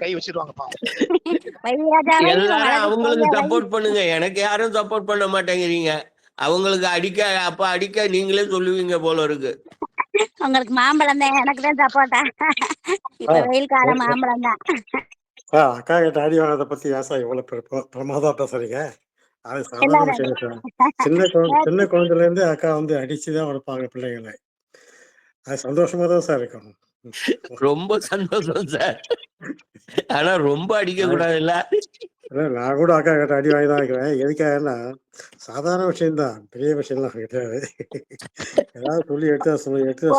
கை வச்சிருவாங்க. எல்லாரும் அவங்களுக்கு சப்போர்ட் பண்ணுங்க, எனக்கு யாரும் சப்போர்ட் பண்ண மாட்டேங்கிறீங்க. அவங்களுக்கு அடிக்க நீங்களே சொல்லுவீங்க போல இருக்கு. உங்களுக்கு மாம்பழம் தான், எனக்கு தான் சப்போர்ட்டா. இப்ப வெயில் காலம் மாம்பழம் தான். அக்கா கிட்ட அடி வாங்கறத பத்தி விவசாயம் இவ்வளவு பிரமாதா பேசுறீங்க. அது சாதாரண விஷயம். சின்ன குழந்தைல இருந்து அக்கா வந்து அடிச்சுதான் வளர்ப்பாங்க பிள்ளைங்களை. அது சந்தோஷமா தான் சார் இருக்கும். ரொம்ப சந்தோஷம் சார். ஆனா ரொம்ப அடிக்க கூடாது இல்ல. நான் கூட அக்கா கிட்ட அடி வாங்கி தான் இருக்கிறேன். எதுக்காகன்னா சாதாரண விஷயம்தான், பெரிய விஷயம்லாம் கிடையாது. ஏதாவது சொல்லி எடுத்து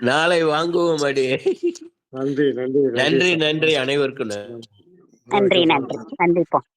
நாளை வாங்குவோம் அடி. நன்றி அனைவருக்கும் நன்றி. சந்திப்போம்.